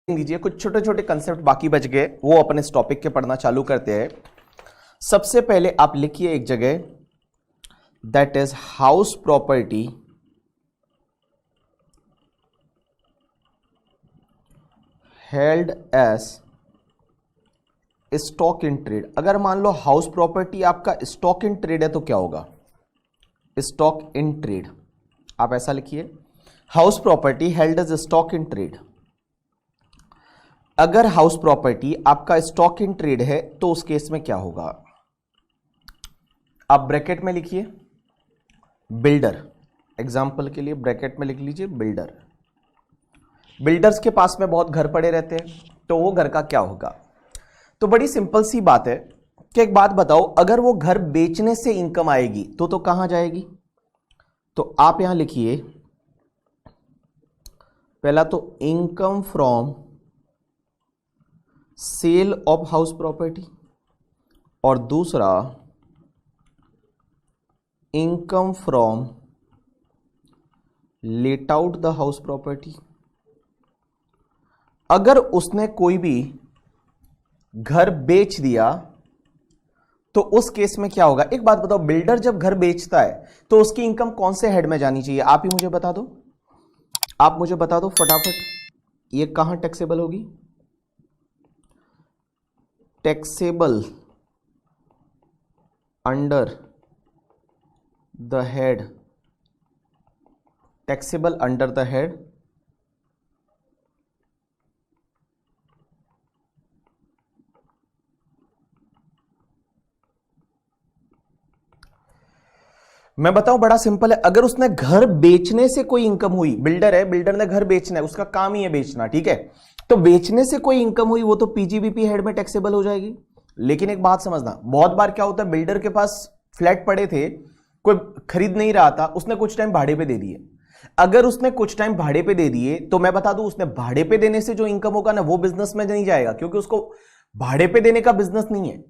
लीजिए कुछ छोटे छोटे कंसेप्ट बाकी बच गए, वो अपन इस टॉपिक के पढ़ना चालू करते हैं। सबसे पहले आप लिखिए एक जगह, that is house property held as stock in trade. अगर मान लो हाउस प्रॉपर्टी आपका स्टॉक इन ट्रेड है तो क्या होगा? Stock in trade. आप ऐसा लिखिए, house property held as stock in trade. अगर हाउस प्रॉपर्टी आपका स्टॉक इन ट्रेड है तो उस केस में क्या होगा? आप ब्रैकेट में लिखिए बिल्डर, एग्जाम्पल के लिए ब्रैकेट में लिख लीजिए बिल्डर। बिल्डर्स के पास में बहुत घर पड़े रहते हैं, तो वो घर का क्या होगा? तो बड़ी सिंपल सी बात है कि एक बात बताओ, अगर वो घर बेचने से इनकम आएगी तो कहां जाएगी? तो आप यहां लिखिए, पहला तो income from sale of house property और दूसरा income from let out the house property. अगर उसने कोई भी घर बेच दिया तो उस केस में क्या होगा? एक बात बताओ, बिल्डर जब घर बेचता है तो उसकी इनकम कौन से हेड में जानी चाहिए? आप ही मुझे बता दो, आप मुझे बता दो फटाफट, ये कहां टैक्सेबल होगी? Taxable under the head, taxable under the head मैं बताऊं, बड़ा सिंपल है। अगर उसने घर बेचने से कोई इनकम हुई, बिल्डर है, बिल्डर ने घर बेचना है, उसका काम ही है बेचना, ठीक है, तो बेचने से कोई इनकम हुई वो तो पीजीबीपी हेड में टैक्सेबल हो जाएगी। लेकिन एक बात समझना, बहुत बार क्या होता है, बिल्डर के पास फ्लैट पड़े थे, कोई खरीद नहीं रहा था, उसने कुछ टाइम भाड़े पे दे दिए। अगर उसने कुछ टाइम भाड़े पे दे दिए तो मैं बता दूं, उसने भाड़े पे देने से जो इनकम होगा ना वो बिजनेस में नहीं जाएगा, क्योंकि उसको भाड़े पे देने का बिजनेस नहीं है,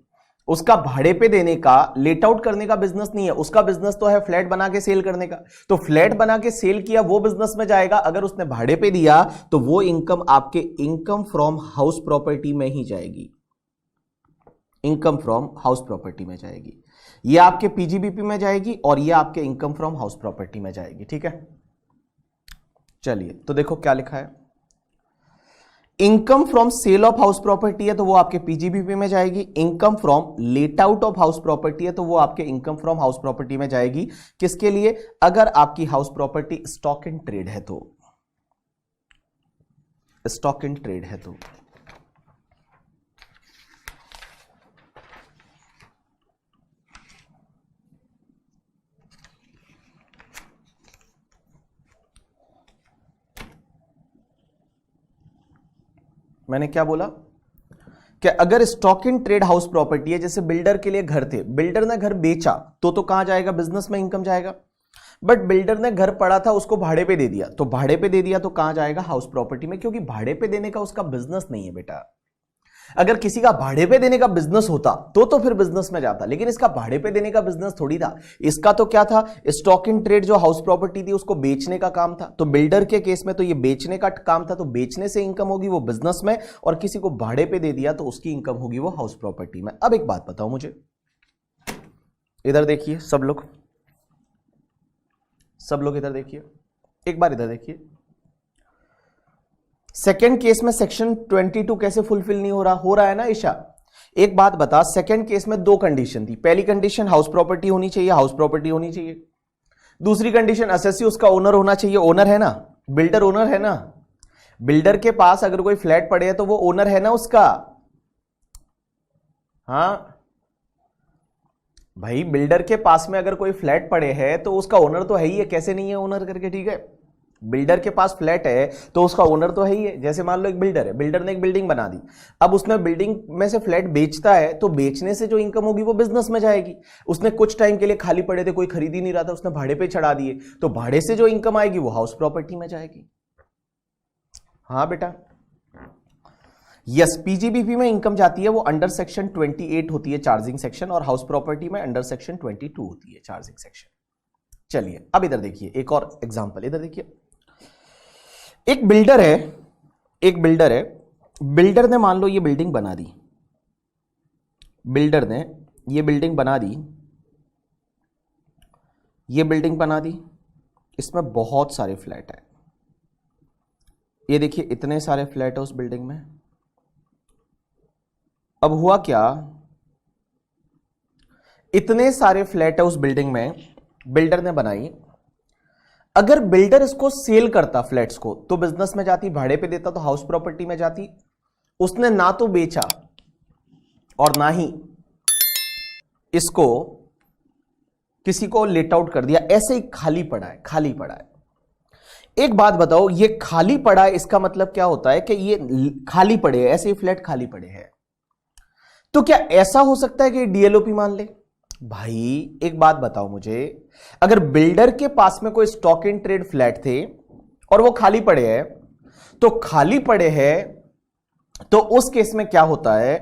उसका भाड़े पे देने का, लेट आउट करने का बिजनेस नहीं है। उसका बिजनेस तो है फ्लैट बना के सेल करने का, तो फ्लैट बना के सेल किया वो बिजनेस में जाएगा। अगर उसने भाड़े पे दिया तो वो इनकम आपके इनकम फ्रॉम हाउस प्रॉपर्टी में ही जाएगी, इनकम फ्रॉम हाउस प्रॉपर्टी में जाएगी। ये आपके पीजीबीपी में जाएगी और ये आपके इनकम फ्रॉम हाउस प्रॉपर्टी में जाएगी, ठीक है। चलिए तो देखो क्या लिखा है, income from sale of house property है तो वो आपके पीजीबीपी में जाएगी। Income from let out of house property है तो वो आपके इनकम फ्रॉम हाउस प्रॉपर्टी में जाएगी। किसके लिए? अगर आपकी house property stock in trade है तो, स्टॉक इन ट्रेड है तो। मैंने क्या बोला कि अगर stock in trade house property है, जैसे बिल्डर के लिए घर थे, बिल्डर ने घर बेचा तो कहां जाएगा? बिजनेस में इनकम जाएगा। बट बिल्डर ने घर पड़ा था, उसको भाड़े पे दे दिया, तो भाड़े पे दे दिया तो कहां जाएगा? हाउस प्रॉपर्टी में, क्योंकि भाड़े पे देने का उसका बिजनेस नहीं है बेटा। अगर किसी का भाड़े पे देने का बिजनेस होता तो फिर बिजनेस में जाता, लेकिन इसका भाड़े पे देने का बिजनेस थोड़ी था। इसका तो क्या था? स्टॉक इन ट्रेड, जो हाउस प्रॉपर्टी थी उसको बेचने का काम था। तो बिल्डर के केस में तो ये बेचने का काम था, तो बेचने से इनकम होगी वो बिजनेस में, और किसी को भाड़े पे दे दिया तो उसकी इनकम होगी वो हाउस प्रॉपर्टी में। अब एक बात बताओ मुझे, इधर देखिए सब लोग, सब लोग इधर देखिए, एक बार इधर देखिए। सेकेंड केस में सेक्शन 22 कैसे फुलफिल नहीं हो रहा? हो रहा है ना ईशा? एक बात बता, सेकेंड केस में दो कंडीशन थी। पहली कंडीशन हाउस प्रॉपर्टी होनी चाहिए, हाउस प्रॉपर्टी होनी चाहिए। दूसरी कंडीशन असेसी उसका ओनर होना चाहिए, ओनर है ना, बिल्डर ओनर है ना। बिल्डर के पास अगर कोई फ्लैट पड़े है तो वो ओनर है ना उसका। हाँ भाई, बिल्डर के पास में अगर कोई फ्लैट पड़े है तो उसका ओनर तो है ही है, कैसे नहीं है ओनर करके, ठीक है। बिल्डर के पास फ्लैट है तो उसका ओनर तो है ही है। जैसे मान लो एक बिल्डर है, बिल्डर ने एक बिल्डिंग बना दी, अब उसने बिल्डिंग में से फ्लैट बेचता है तो बेचने से जो इनकम होगी वो बिजनेस में जाएगी। उसने कुछ टाइम के लिए खाली पड़े थे, कोई खरीद ही नहीं रहा था, उसने भाड़े पे चढ़ा दिए, तो भाड़े से जो इनकम आएगी वो हाउस प्रॉपर्टी में जाएगी। हाँ बेटा, यस, पीजीबीपी में इनकम जाती है वो अंडर सेक्शन 28 होती है चार्जिंग सेक्शन, और हाउस प्रॉपर्टी में अंडर सेक्शन 22 होती है चार्जिंग सेक्शन। चलिए अब इधर देखिए एक और एग्जांपल, इधर देखिए। एक बिल्डर है, बिल्डर ने मान लो ये बिल्डिंग बना दी, बिल्डर ने ये बिल्डिंग बना दी, ये बिल्डिंग बना दी, इसमें बहुत सारे फ्लैट है, ये देखिए इतने सारे फ्लैट है उस बिल्डिंग में। अब हुआ क्या, इतने सारे फ्लैट है उस बिल्डिंग में, बिल्डर ने बनाई। अगर बिल्डर इसको सेल करता फ्लैट्स को तो बिजनेस में जाती, भाड़े पे देता तो हाउस प्रॉपर्टी में जाती। उसने ना तो बेचा और ना ही इसको किसी को लेट आउट कर दिया, ऐसे ही खाली पड़ा है, खाली पड़ा है। एक बात बताओ, ये खाली पड़ा है इसका मतलब क्या होता है कि ये खाली पड़े हैं, ऐसे ही फ्लैट खाली पड़े हैं। तो क्या ऐसा हो सकता है कि डीएलओपी मान ले? भाई एक बात बताओ मुझे, अगर बिल्डर के पास में कोई स्टॉक इन ट्रेड फ्लैट थे और वो खाली पड़े हैं, तो खाली पड़े हैं तो उस केस में क्या होता है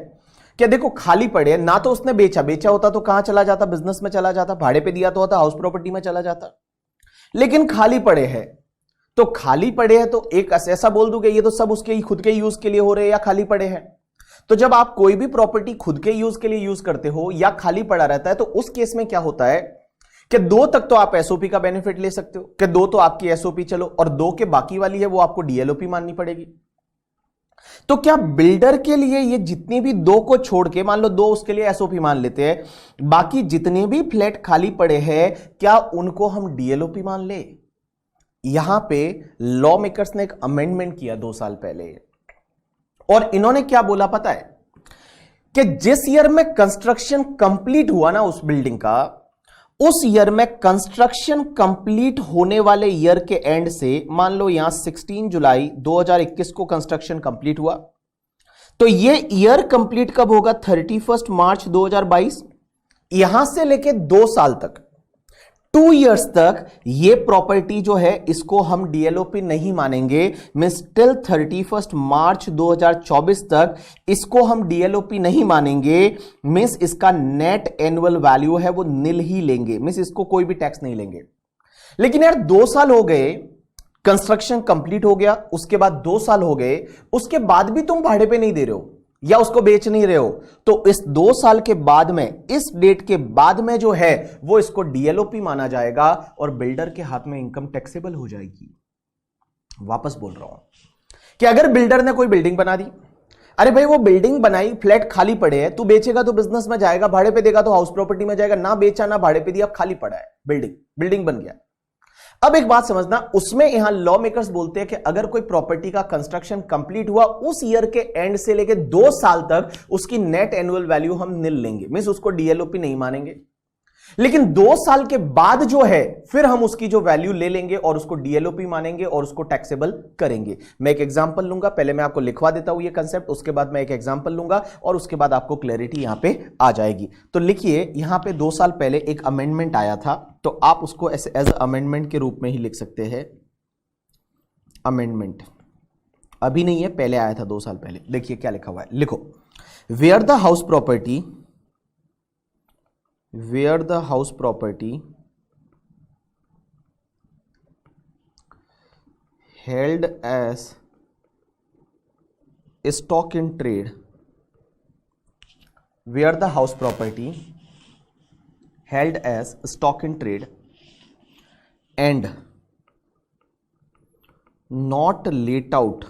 कि देखो खाली पड़े हैं, ना तो उसने बेचा होता तो कहां चला जाता, बिजनेस में चला जाता, भाड़े पे दिया तो होता हाउस प्रॉपर्टी में चला जाता, लेकिन खाली पड़े हैं। तो खाली पड़े हैं तो एक ऐसा बोल दूंगा ये तो सब उसके खुद के यूज के लिए हो रहे हैं या खाली पड़े हैं। तो जब आप कोई भी प्रॉपर्टी खुद के यूज के लिए यूज करते हो या खाली पड़ा रहता है, तो उस केस में क्या होता है कि 2 तक तो आप एसओपी का बेनिफिट ले सकते हो कि 2 तो आपकी एसओपी चलो, और 2 के बाकी वाली है वो आपको डीएलओपी माननी पड़ेगी। तो क्या बिल्डर के लिए ये जितनी भी 2 को छोड़ के, मान लो 2 उसके लिए एसओपी मान लेते हैं, बाकी जितने भी फ्लैट खाली पड़े हैं क्या उनको हम डीएलओपी मान ले? यहां पे लॉ मेकर्स ने एक अमेंडमेंट किया 2 साल पहले, और इन्होंने क्या बोला पता है कि जिस ईयर में कंस्ट्रक्शन कंप्लीट हुआ ना उस बिल्डिंग का, उस ईयर में कंस्ट्रक्शन कंप्लीट होने वाले ईयर के एंड से, मान लो यहां 16 जुलाई 2021 को कंस्ट्रक्शन कंप्लीट हुआ, तो ये ईयर कंप्लीट कब होगा? 31 मार्च 2022। यहां से लेके 2 साल तक, 2 इयर्स तक ये प्रॉपर्टी जो है इसको हम डीएलओपी नहीं मानेंगे। मींस टिल 31 मार्च 2024 तक इसको हम डीएलओपी नहीं मानेंगे। मींस इसका नेट एनुअल वैल्यू है वो निल ही लेंगे, मींस इसको कोई भी टैक्स नहीं लेंगे। लेकिन यार 2 साल हो गए, कंस्ट्रक्शन कंप्लीट हो गया, उसके बाद 2 साल हो गए, उसके बाद भी तुम भाड़े पे नहीं दे रहे हो या उसको बेच नहीं रहे हो, तो इस 2 साल के बाद में, इस डेट के बाद में जो है वो इसको डीएलओपी माना जाएगा और बिल्डर के हाथ में इनकम टैक्सेबल हो जाएगी। वापस बोल रहा हूं कि अगर बिल्डर ने कोई बिल्डिंग बना दी, अरे भाई वो बिल्डिंग बनाई, फ्लैट खाली पड़े हैं, तू बेचेगा तो बिजनेस में जाएगा, भाड़े पे देगा तो हाउस प्रॉपर्टी में जाएगा, ना बेचा ना भाड़े पे दिया, खाली पड़ा है, बिल्डिंग बन गया। अब एक बात समझना, उसमें यहां लॉ मेकर्स बोलते हैं कि अगर कोई प्रॉपर्टी का कंस्ट्रक्शन कंप्लीट हुआ, उस ईयर के एंड से लेके 2 साल तक उसकी नेट एनुअल वैल्यू हम निल लेंगे, मींस उसको डीएलओपी नहीं मानेंगे। लेकिन 2 साल के बाद जो है फिर हम उसकी जो वैल्यू ले लेंगे और उसको डीएलओपी मानेंगे और उसको टैक्सेबल करेंगे। मैं एक एग्जांपल लूंगा, पहले मैं आपको लिखवा देता हूं ये कंसेप्ट, उसके बाद मैं एक एग्जांपल लूंगा और उसके बाद आपको क्लैरिटी यहां पे आ जाएगी। तो लिखिए, यहां पे 2 साल पहले एक अमेंडमेंट आया था, तो आप उसको ऐसे एज अमेंडमेंट के रूप में ही लिख सकते हैं। अमेंडमेंट अभी नहीं है, पहले आया था 2 साल पहले। देखिए क्या लिखा हुआ है, लिखो, where the house property held as stock in trade, where the house property held as stock in trade and not let out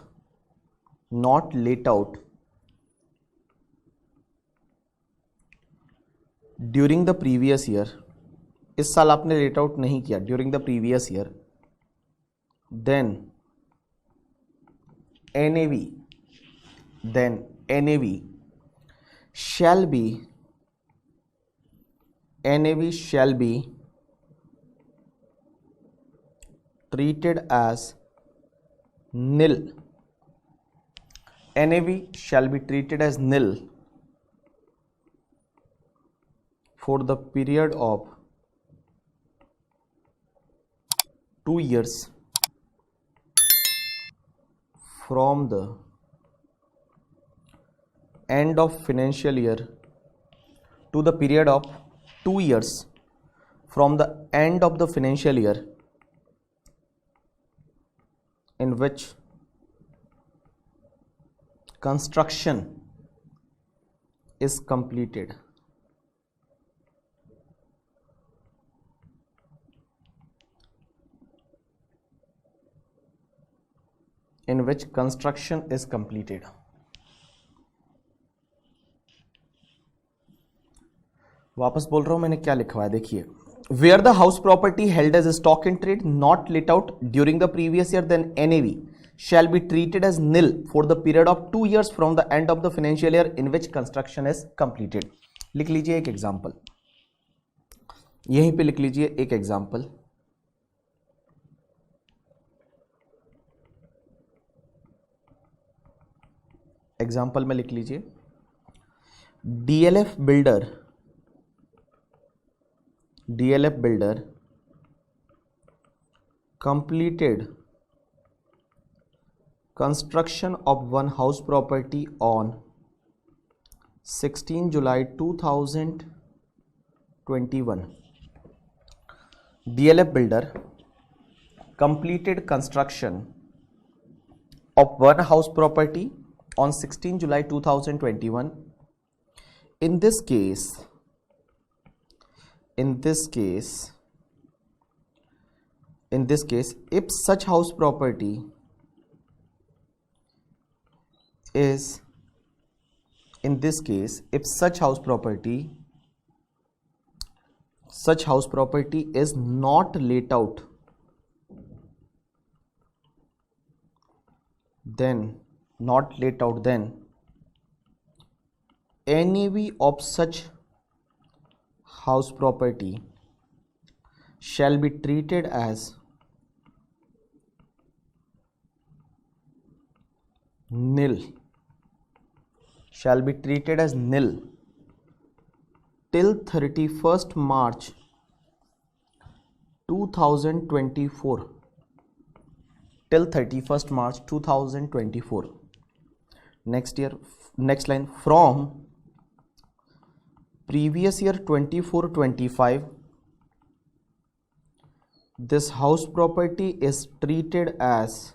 during the previous year, इस साल आपने लेट आउट नहीं किया, during the previous year, then NAV shall be treated as nil. NAV shall be treated as nil for the period of 2 years from the end of financial year to the period of 2 years from the end of the financial year in which construction is completed. In which construction is completed. वापस बोल रहा हूं मैंने क्या लिखा है, देखिए, where the house property held as stock in trade not let out during the previous year, then NAV shall be treated as nil for the period of 2 years from the end of the financial year in which construction is completed. लिख लीजिए एक example, यहीं पे लिख लीजिए एक example. Example में लिख लीजिए, DLF builder completed construction of one house property on 16 July 2021. DLF builder completed construction of one house property on 16 July 2021. In this case, if such house property is not let out, then NAV of such house property shall be treated as nil till 31st March 2024. Next line, from previous year 24-25, this house property is treated as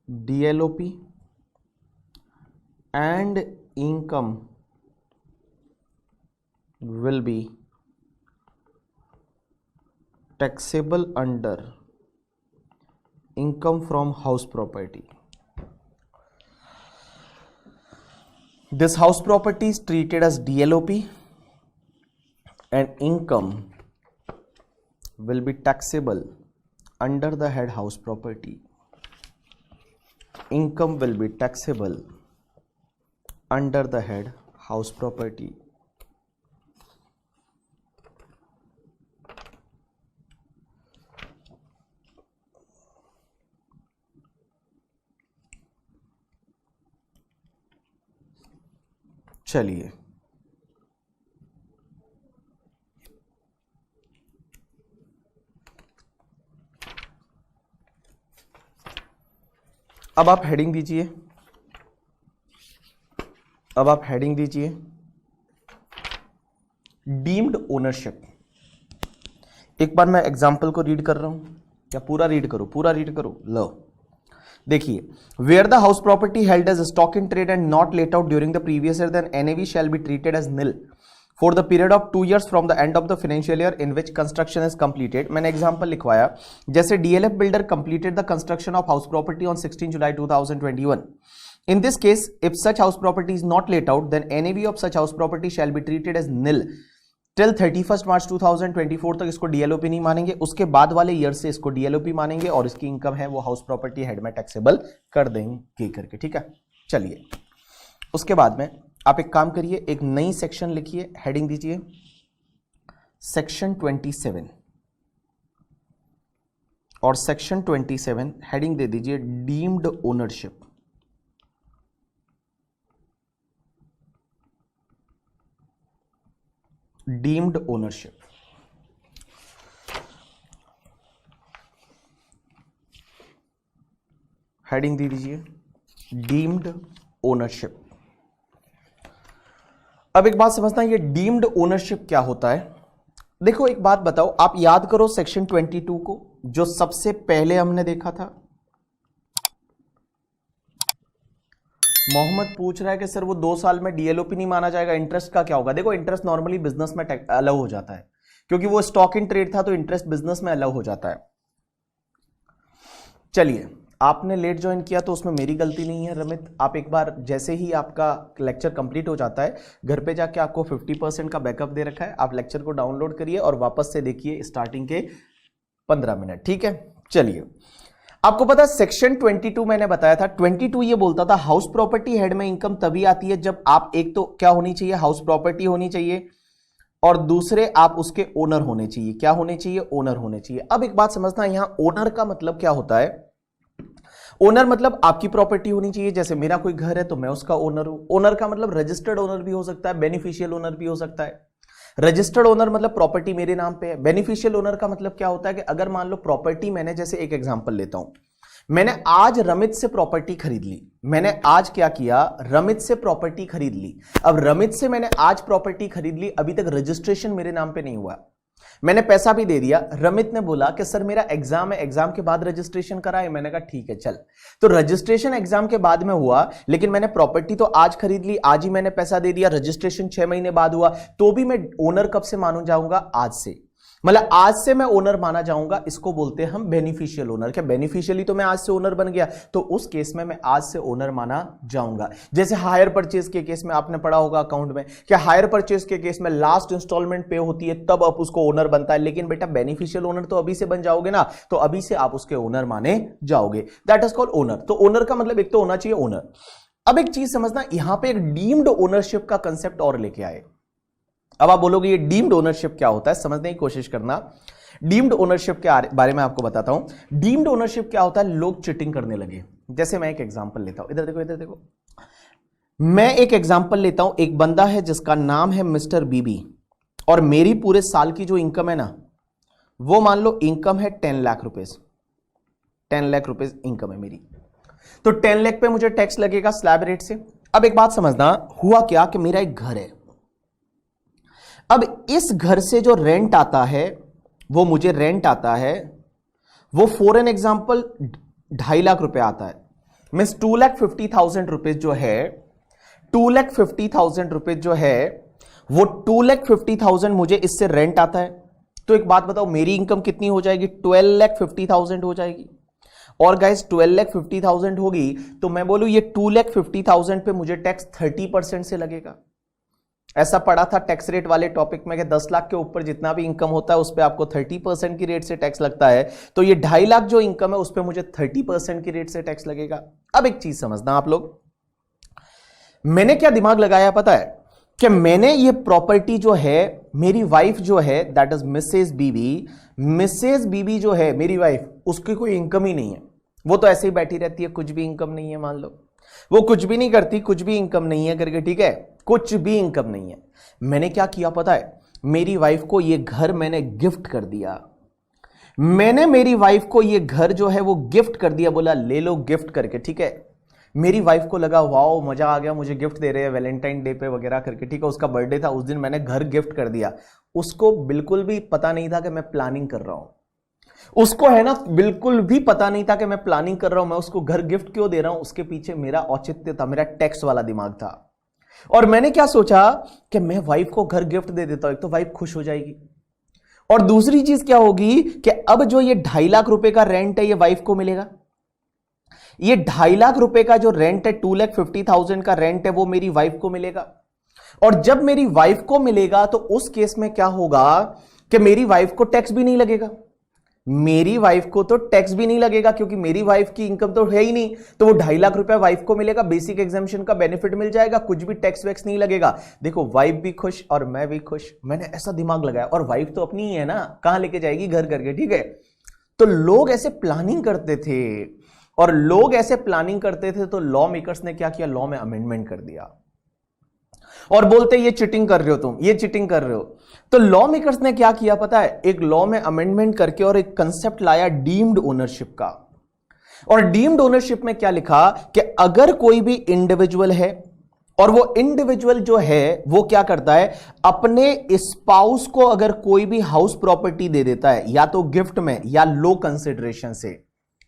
DLOP and income will be taxable under income from house property. This house property is treated as DLOP and income will be taxable under the head house property. Income will be taxable under the head house property. चलिए, अब आप heading दीजिए, deemed ownership. एक बार मैं example को read कर रहा हूं, या पूरा रीड करो, लो देखिए, where the house property held as stock in trade and not let out during the previous year, then NAV shall be treated as nil for the period of 2 years from the end of the financial year in which construction is completed. मैंने example लिखवाया, जैसे DLF builder completed the construction of house property on 16 July 2021. In this case, if such house property is not let out, then NAV of such house property shall be treated as nil till 31 मार्च 2024 तक इसको डीएलओपी नहीं मानेंगे, उसके बाद वाले year से इसको डीएलओपी मानेंगे और इसकी इनकम है वो हाउस प्रॉपर्टी हेड में टैक्सेबल कर देंगे करके. ठीक है, चलिए उसके बाद में आप एक काम करिए, एक नई सेक्शन लिखिए, हेडिंग दीजिए सेक्शन 27 और सेक्शन 27 हेडिंग दे दीजिए deemed ownership. Deemed ownership. Heading दे दीजिए डीम्ड ओनरशिप. अब एक बात समझना, ये डीम्ड ओनरशिप क्या होता है. देखो एक बात बताओ, आप याद करो सेक्शन 22 को जो सबसे पहले हमने देखा था। मोहम्मद पूछ रहा है कि सर वो 2 साल में डीएलओपी नहीं माना जाएगा, इंटरेस्ट का क्या होगा? देखो इंटरेस्ट नॉर्मली बिजनेस में अलाउ हो जाता है, क्योंकि वो स्टॉक इन ट्रेड था तो इंटरेस्ट बिजनेस में अलाउ हो जाता है। चलिए, आपने लेट ज्वाइन किया तो उसमें मेरी गलती नहीं है रमित। आप एक बार जैसे ही आपका लेक्चर कंप्लीट हो जाता है, घर पे जाके आपको 50% का बैकअप दे रखा है, आप लेक्चर को डाउनलोड करिए और वापस से देखिए स्टार्टिंग के 15 मिनट, ठीक है। चलिए, आपको पता सेक्शन 22 मैंने बताया था, 22 ये बोलता था हाउस प्रॉपर्टी हेड में इनकम तभी आती है जब आप एक तो क्या होनी चाहिए, हाउस प्रॉपर्टी होनी चाहिए, और दूसरे आप उसके ओनर होने चाहिए। क्या होने चाहिए? ओनर होने चाहिए। अब एक बात समझना, यहां ओनर का मतलब क्या होता है? ओनर मतलब आपकी प्रॉपर्टी होनी चाहिए। जैसे मेरा कोई घर है तो मैं उसका ओनर हूं। ओनर का मतलब रजिस्टर्ड ओनर भी हो सकता है, बेनिफिशियल ओनर भी हो सकता है। रजिस्टर्ड ओनर मतलब प्रॉपर्टी मेरे नाम पे है। बेनिफिशियल ओनर का मतलब क्या होता है कि अगर मान लो प्रॉपर्टी मैंने, जैसे एक एग्जांपल लेता हूं, मैंने आज रमित से प्रॉपर्टी खरीद ली। मैंने आज क्या किया? रमित से प्रॉपर्टी खरीद ली। अब रमित से मैंने आज प्रॉपर्टी खरीद ली, अभी तक रजिस्ट्रेशन मेरे नाम पे नहीं हुआ, मैंने पैसा भी दे दिया। रमित ने बोला कि सर मेरा एग्जाम है, एग्जाम के बाद रजिस्ट्रेशन कराए। मैंने कहा ठीक है चल। तो रजिस्ट्रेशन एग्जाम के बाद में हुआ, लेकिन मैंने प्रॉपर्टी तो आज खरीद ली, आज ही मैंने पैसा दे दिया। रजिस्ट्रेशन 6 महीने बाद हुआ, तो भी मैं ओनर कब से मानू जाऊंगा? आज से। मतलब आज से मैं ओनर माना जाऊंगा। इसको बोलते हैं हम बेनिफिशियल ओनर। क्या बेनिफिशियली तो मैं आज से ओनर बन गया, तो उस केस में मैं आज से ओनर माना जाऊंगा। जैसे हायर परचेज के केस में आपने पढ़ा होगा अकाउंट में, क्या हायर परचेज के केस में लास्ट इंस्टॉलमेंट पे होती है तब आप उसको ओनर बनता है, लेकिन बेटा बेनिफिशियल ओनर तो अभी से बन जाओगे ना, तो अभी से आप उसके ओनर माने जाओगे। That is called owner. तो ओनर का मतलब एक तो होना चाहिए ओनर। अब एक चीज समझना, यहां पे एक डीम्ड ओनरशिप का कंसेप्ट और लेके आए। अब आप बोलोगे ये डीम्ड ओनरशिप क्या होता है, समझने की कोशिश करना। डीम्ड ओनरशिप के बारे में आपको बताता हूं। डीम्ड ओनरशिप क्या होता है? लोग चीटिंग करने लगे। जैसे मैं एक एग्जांपल लेता हूं, इधर देखो, इधर देखो। मैं एक एग्जांपल लेता हूं, एक बंदा है जिसका नाम है मिस्टर बीबी, और मेरी पूरे साल की जो इनकम है ना, वो मान लो इनकम है 10 lakh rupees. 10 lakh rupees income है मेरी, तो 10 लाख पे मुझे टैक्स लगेगा स्लैब रेट से। अब एक बात समझना, हुआ क्या कि मेरा एक घर है। अब इस घर से जो रेंट आता है, वो मुझे रेंट आता है, वो फॉर एन एग्जाम्पल 2.5 लाख रुपए आता है। मीन्स 2,50,000 रुपीज जो है, 2,50,000 रुपीज जो है, वो 2,50,000 मुझे इससे रेंट आता है। तो एक बात बताओ, मेरी इनकम कितनी हो जाएगी? 12,50,000 हो जाएगी। और गाइस 12,50,000 होगी तो मैं बोलूं ये 2,50,000 पे मुझे टैक्स 30% से लगेगा। ऐसा पढ़ा था टैक्स रेट वाले टॉपिक में कि 10 लाख के ऊपर जितना भी इनकम होता है उस पर आपको 30% की रेट से टैक्स लगता है। तो ये 2.5 लाख जो इनकम है उस पर मुझे 30% की रेट से टैक्स लगेगा। अब एक चीज समझना आप लोग, मैंने क्या दिमाग लगाया पता है? कि मैंने ये प्रॉपर्टी जो है, मेरी वाइफ जो है, that is Mrs Bibi, Mrs Bibi जो है मेरी वाइफ, उसकी कोई इनकम ही नहीं है। वो तो ऐसे ही बैठी रहती है, कुछ भी इनकम नहीं है। मान लो वो कुछ भी नहीं करती, कुछ भी इनकम नहीं है करके, ठीक है, कुछ भी इनकम नहीं है। मैंने क्या किया पता है? मेरी वाइफ को ये घर मैंने गिफ्ट कर दिया। मैंने मेरी वाइफ को ये घर जो है वो गिफ्ट कर दिया, बोला ले लो गिफ्ट करके, ठीक है। मेरी वाइफ को लगा वाओ मजा आ गया, मुझे गिफ्ट दे रहे हैं वैलेंटाइन डे पे वगैरह करके, ठीक है। उसका बर्थडे था उस दिन, मैंने घर गिफ्ट कर दिया। उसको बिल्कुल भी पता नहीं था कि मैं प्लानिंग कर रहा हूं। उसको है ना, बिल्कुल भी पता नहीं था कि मैं प्लानिंग कर रहा हूं, मैं उसको घर गिफ्ट क्यों दे रहा हूं। उसके पीछे मेरा औचित्य था, मेरा टैक्स वाला दिमाग था। और मैंने क्या सोचा कि मैं वाइफ को घर गिफ्ट दे देता हूं, एक तो वाइफ खुश हो जाएगी, और दूसरी चीज क्या होगी कि अब जो ये 2.5 लाख रुपए का रेंट है ये वाइफ को मिलेगा। ये 2.5 लाख रुपए का जो रेंट है, 2,50,000 का रेंट है, वो मेरी वाइफ को मिलेगा। और जब मेरी वाइफ को मिलेगा तो उस केस में क्या होगा कि मेरी वाइफ को टैक्स भी नहीं लगेगा। मेरी वाइफ को तो टैक्स भी नहीं लगेगा क्योंकि मेरी वाइफ की इनकम तो है ही नहीं। तो वो 2.5 लाख रुपए वाइफ को मिलेगा, बेसिक एग्जाम्पशन का बेनिफिट मिल जाएगा, कुछ भी टैक्स वैक्स नहीं लगेगा। देखो वाइफ भी खुश और मैं भी खुश। मैंने ऐसा दिमाग लगाया, और वाइफ तो अपनी ही है ना, कहां लेके जाएगी? घर करके, ठीक है। तो लोग ऐसे प्लानिंग करते थे, और लोग ऐसे प्लानिंग करते थे तो लॉ मेकर्स ने क्या किया? लॉ में अमेंडमेंट कर दिया, और बोलते ये चीटिंग कर रहे हो तुम, ये चीटिंग कर रहे हो। तो लॉ मेकर्स ने क्या किया पता है? एक लॉ में अमेंडमेंट करके और एक कंसेप्ट लाया डीम्ड ओनरशिप का। और डीम्ड ओनरशिप में क्या लिखा कि अगर कोई भी इंडिविजुअल है और वो इंडिविजुअल जो है वो क्या करता है, अपने स्पाउस को अगर कोई भी हाउस प्रॉपर्टी दे देता है, या तो गिफ्ट में या लो कंसिडरेशन से,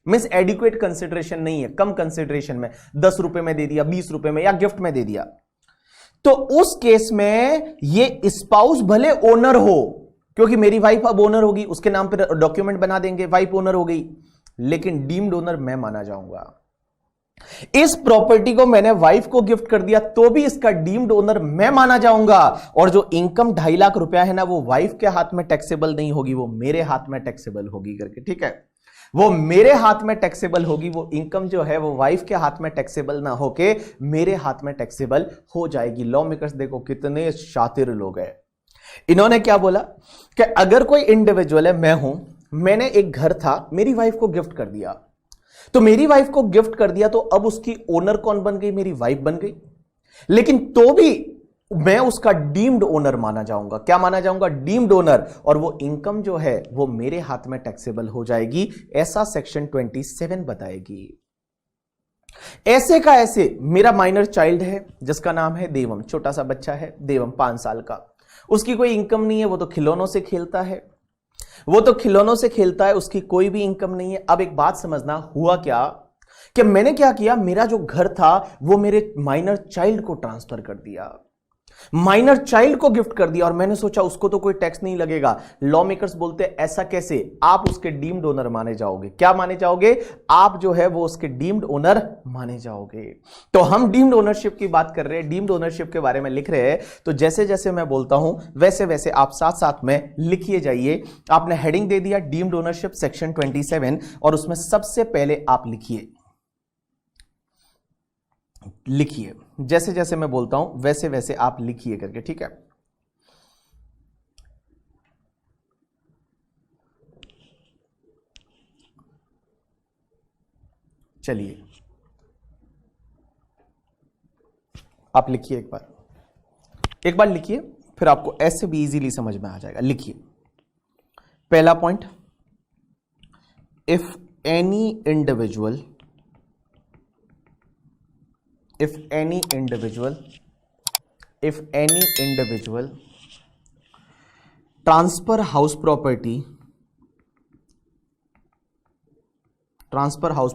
मींस एडिक्वेट कंसिडरेशन नहीं है, कम कंसिडरेशन में 10 रुपए में दे दिया, 20 रुपए में या गिफ्ट में दे दिया, तो उस केस में ये स्पाउस भले ओनर हो, क्योंकि मेरी वाइफ अब ओनर होगी, उसके नाम पर डॉक्यूमेंट बना देंगे, वाइफ ओनर हो गई, लेकिन डीम्ड ओनर मैं माना जाऊंगा। इस प्रॉपर्टी को मैंने वाइफ को गिफ्ट कर दिया तो भी इसका डीम्ड ओनर मैं माना जाऊंगा, और जो इनकम 2.5 लाख रुपया है ना, वो वाइफ के हाथ में टैक्सेबल नहीं होगी, वो मेरे हाथ में टैक्सेबल होगी करके, ठीक है, वो मेरे हाथ में टैक्सेबल होगी, वो इनकम जो है वो वाइफ के हाथ में टैक्सेबल ना होके मेरे हाथ में टैक्सेबल हो जाएगी। लॉ मेकर्स देखो कितने शातिर लोग हैं। इन्होंने क्या बोला कि अगर कोई इंडिविजुअल है, मैं हूं, मैंने एक घर था, मेरी वाइफ को गिफ्ट कर दिया, तो मेरी वाइफ को गिफ्ट कर दिया तो अब उसकी ओनर कौन बन गई, मेरी वाइफ बन गई, लेकिन तो भी मैं उसका डीम्ड ओनर माना जाऊंगा। क्या माना जाऊंगा? डीम्ड ओनर, और वो इनकम जो है वो मेरे हाथ में टैक्सेबल हो जाएगी, ऐसा सेक्शन 27 बताएगी। ऐसे का ऐसे मेरा माइनर चाइल्ड है जिसका नाम है देवम, छोटा सा बच्चा है देवम, 5 साल का, उसकी कोई इनकम नहीं है, वो तो खिलौनों से खेलता है, वो तो खिलौनों से खेलता है, उसकी कोई भी इनकम नहीं है। अब एक बात समझना, हुआ क्या कि मैंने क्या किया, मेरा जो घर था वो मेरे माइनर चाइल्ड को ट्रांसफर कर दिया, माइनर चाइल्ड को गिफ्ट कर दिया, और मैंने सोचा उसको तो कोई टैक्स नहीं लगेगा। लॉ मेकर्स बोलते हैं ऐसा कैसे, आप उसके डीम्ड ओनर माने जाओगे। क्या माने जाओगे? आप जो है वो उसके डीम्ड ओनर माने जाओगे। तो हम डीम्ड ओनरशिप की बात कर रहे हैं, डीम्ड ओनरशिप के बारे में लिख रहे हैं, तो जैसे जैसे मैं बोलता हूं वैसे वैसे आप साथ साथ में लिखिए जाइए। आपने हेडिंग दे दिया डीम्ड ओनरशिप सेक्शन 27, और उसमें सबसे पहले आप लिखिए जैसे जैसे मैं बोलता हूं वैसे वैसे आप लिखिए करके, ठीक है। चलिए आप लिखिए, एक बार लिखिए, फिर आपको ऐसे भी इजीली समझ में आ जाएगा। लिखिए पहला point, if any individual transfer house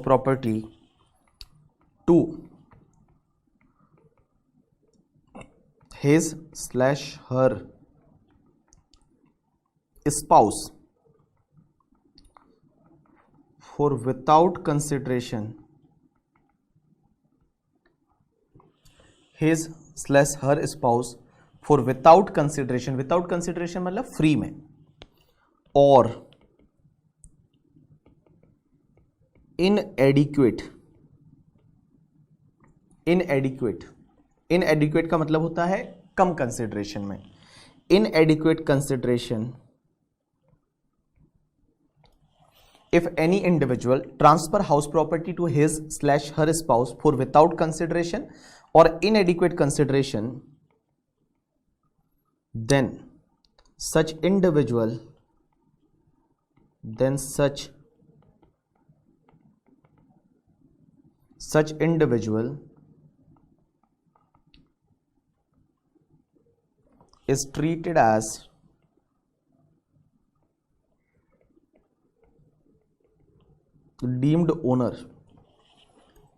property to his/her spouse for without consideration, his/her spouse for without consideration मतलब फ्री में, और inadequate का मतलब होता है कम कंसिडरेशन में, inadequate consideration if any individual transfer house property to his/her spouse for without consideration or inadequate consideration, then such individual is treated as deemed owner.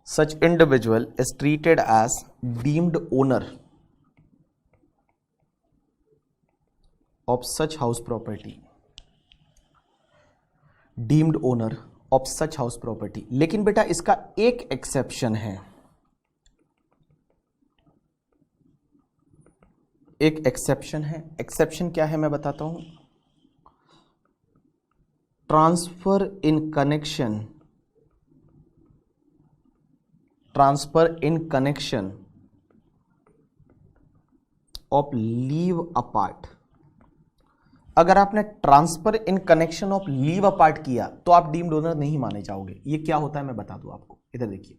Such individual is treated as deemed owner of such house property. Deemed owner of such house property. लेकिन बेटा इसका एक exception है, exception क्या है मैं बताता हूं। Transfer in connection of leave apart. अगर आपने transfer in connection of leave apart किया तो आप डीम्ड ओनर नहीं माने जाओगे। ये क्या होता है मैं बता दूं आपको, इधर देखिए,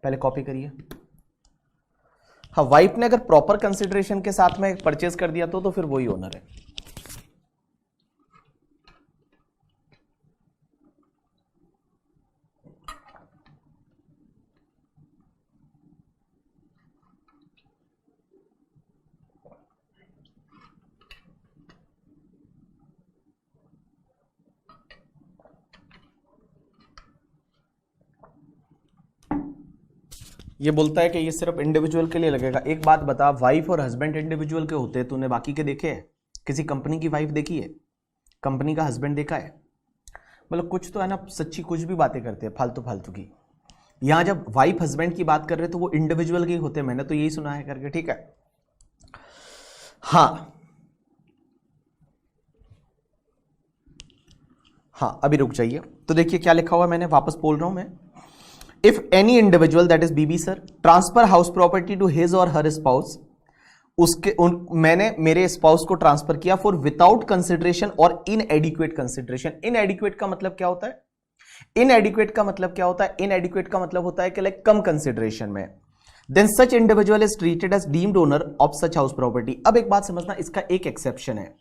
पहले कॉपी करिए। हाँ, वाइफ ने अगर प्रॉपर कंसिडरेशन के साथ में परचेज कर दिया तो फिर वही ओनर है। ये बोलता है कि ये सिर्फ इंडिविजुअल के लिए लगेगा। एक बात बता, वाइफ और हस्बैंड इंडिविजुअल के होते हैं, तूने बाकी के देखे हैं? किसी कंपनी की वाइफ देखी है? कंपनी का हस्बैंड देखा है? मतलब कुछ तो है ना, सच्ची कुछ भी बातें करते हैं फालतू फालतू की। यहां जब वाइफ हस्बैंड की बात कर रहे तो वो इंडिविजुअल के होते हैं, मैंने तो यही सुना है करके, ठीक है। हाँ अभी रुक जाइए। तो देखिए क्या लिखा हुआ है, मैंने वापस बोल रहा हूं मैं। If any individual, that is बीबी sir, transfer house property to his or her spouse, मैंने मेरे स्पाउस को ट्रांसफर किया फॉर विदाउट कंसिडरेशन और इनएडिक्वेट कंसिडरेशन। इनएडिक्वेट का मतलब क्या होता है? इनएडिक्वेट का मतलब क्या होता है? इनएडिक्वेट का मतलब होता है कि लाइक कम कंसिडरेशन में। Then such individual is treated as deemed owner of such house property. अब एक बात समझना, इसका एक एक्सेप्शन है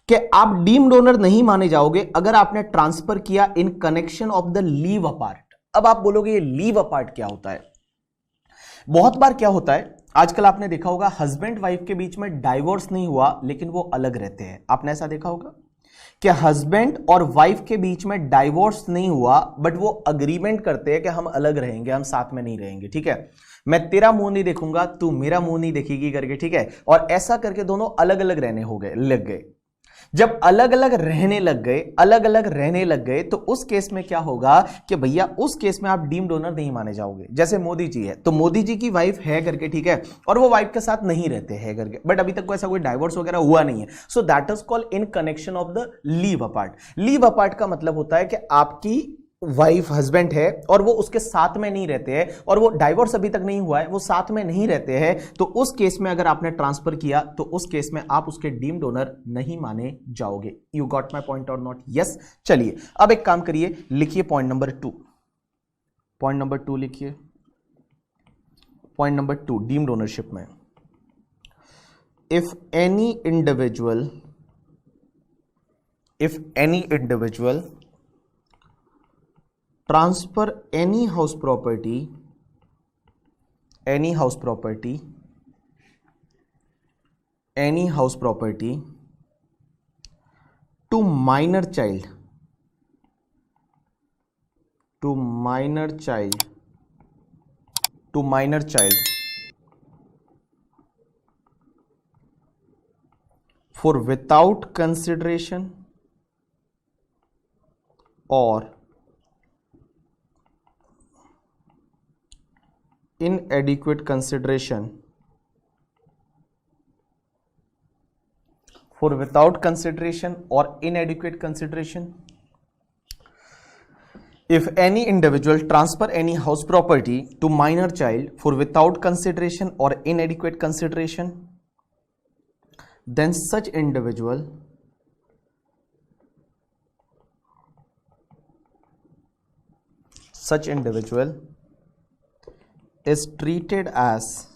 कि आप डीम्ड ओनर नहीं माने जाओगे अगर आपने ट्रांसफर किया in connection of the leave apart. अब आप बोलोगे ये लीव अपार्ट क्या होता है? बहुत बार क्या होता है, आजकल आपने देखा होगा हस्बैंड वाइफ के बीच में डाइवोर्स नहीं हुआ लेकिन वो अलग रहते हैं। आपने ऐसा देखा होगा कि हस्बैंड और वाइफ के बीच में डाइवोर्स नहीं हुआ बट वो अग्रीमेंट करते हैं कि हम अलग रहेंगे, हम साथ में नहीं रहेंगे, ठीक है। मैं तेरा मुंह नहीं देखूंगा, तू मेरा मुंह नहीं देखेगी करके, ठीक है। और ऐसा करके दोनों अलग अलग रहने हो गए, लग गए। जब अलग अलग रहने लग गए, अलग अलग रहने लग गए, तो उस केस में क्या होगा कि भैया उस केस में आप डीम्ड ओनर नहीं माने जाओगे। जैसे मोदी जी है, तो मोदी जी की वाइफ है करके, ठीक है, और वो वाइफ के साथ नहीं रहते हैं करके, बट अभी तक कोई ऐसा कोई डाइवोर्स वगैरह हुआ नहीं है। So that is called in connection of the leave apart. Leave apart का मतलब होता है कि आपकी वाइफ हस्बैंड है और वो उसके साथ में नहीं रहते हैं और वो डाइवोर्स अभी तक नहीं हुआ है, वो साथ में नहीं रहते हैं, तो उस केस में अगर आपने ट्रांसफर किया तो उस केस में आप उसके डीम्ड ओनर नहीं माने जाओगे। You got my point or not? Yes. चलिए अब एक काम करिए, लिखिए पॉइंट नंबर 2। पॉइंट नंबर 2 लिखिए। पॉइंट नंबर 2 डीम्ड ओनरशिप में, if any individual transfer any house property to minor child for without consideration or inadequate consideration, for without consideration or inadequate consideration, if any individual transfer any house property to minor child for without consideration or inadequate consideration, then such individual is treated as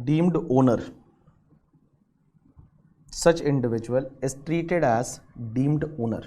deemed owner. Such individual is treated as deemed owner.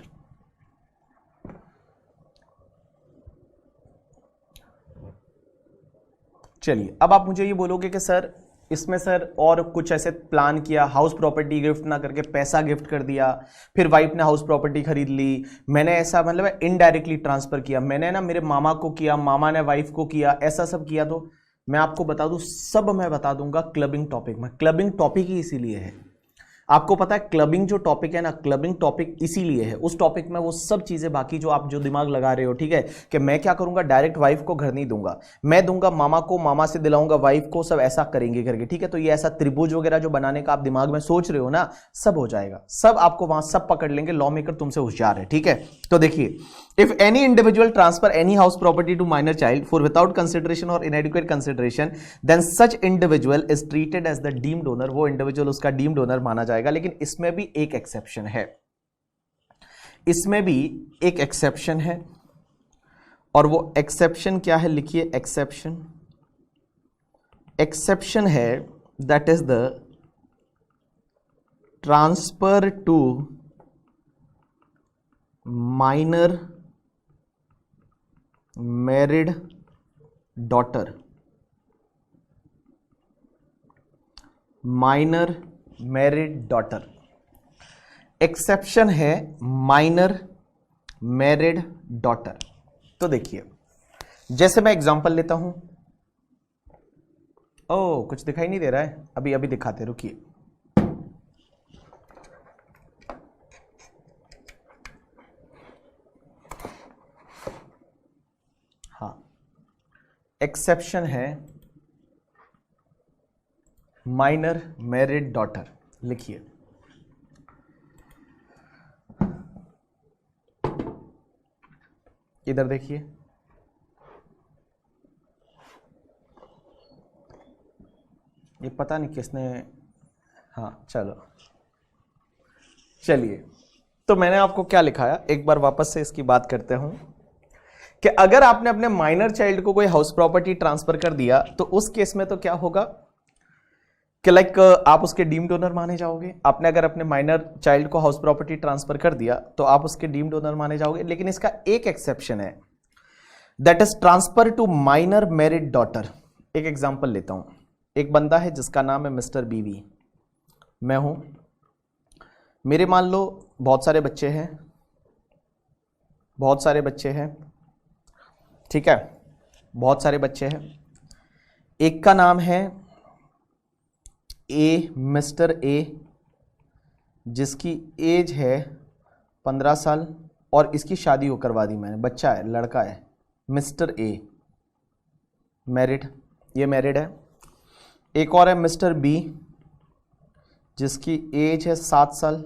चलिए अब आप मुझे ये बोलोगे कि sir इसमें sir और कुछ ऐसे प्लान किया, हाउस प्रॉपर्टी गिफ्ट ना करके पैसा गिफ्ट कर दिया, फिर वाइफ ने हाउस प्रॉपर्टी खरीद ली, मैंने ऐसा मतलब इनडायरेक्टली ट्रांसफर किया, मैंने ना मेरे मामा को किया, मामा ने वाइफ को किया, ऐसा सब किया, तो मैं आपको बता दूं, सब मैं बता दूंगा क्लबिंग टॉपिक में। क्लबिंग टॉपिक ही इसीलिए है, आपको पता है क्लबिंग जो टॉपिक है ना, क्लबिंग टॉपिक इसीलिए है, उस टॉपिक में वो सब चीजें बाकी जो आप जो दिमाग लगा रहे हो, ठीक है, कि मैं क्या करूंगा, डायरेक्ट वाइफ को घर नहीं दूंगा, मैं दूंगा मामा को, मामा से दिलाऊंगा वाइफ को, सब ऐसा करेंगे करके, ठीक है। तो ये ऐसा त्रिभुज वगैरह जो बनाने का आप दिमाग में सोच रहे हो ना, सब हो जाएगा, सब आपको वहां सब पकड़ लेंगे, लॉ मेकर तुमसे होशियार है, ठीक है। तो देखिए, if any individual transfer any house property to minor child for without consideration or inadequate consideration, then such individual is treated as the deemed owner. वो individual उसका deemed owner माना जाएगा। लेकिन इसमें भी एक exception है, इसमें भी एक exception है, और वो exception क्या है, लिखिए exception है, that is the transfer to minor married daughter, exception है माइनर मैरिड डॉटर। तो देखिए, जैसे मैं एग्जांपल लेता हूं, ओ कुछ दिखाई नहीं दे रहा है, अभी अभी दिखाते, रुकिए। हाँ, एक्सेप्शन है माइनर मैरिड डॉटर, लिखिए। इधर देखिए, ये पता नहीं किसने, हाँ चलो, चलिए। तो मैंने आपको क्या लिखाया, एक बार वापस से इसकी बात करते हूं कि अगर आपने अपने माइनर चाइल्ड को कोई हाउस प्रॉपर्टी ट्रांसफर कर दिया तो उस केस में तो क्या होगा कि लाइक आप उसके डीम्ड ओनर माने जाओगे। आपने अगर अपने माइनर चाइल्ड को हाउस प्रॉपर्टी ट्रांसफर कर दिया तो आप उसके डीम्ड ओनर माने जाओगे। लेकिन इसका एक एक्सेप्शन है, that is transfer to minor married daughter. एक एग्जांपल लेता हूं, एक बंदा है जिसका नाम है मिस्टर बीवी, मैं हूं, मेरे मान लो बहुत सारे बच्चे हैं, बहुत सारे बच्चे हैं, ठीक है, बहुत सारे बच्चे हैं। एक का नाम है ए, मिस्टर ए, जिसकी एज है 15 साल और इसकी शादी हो करवा दी मैंने, बच्चा है, लड़का है, मिस्टर ए, मैरिड, ये मैरिड है। एक और है मिस्टर बी, जिसकी एज है 7 साल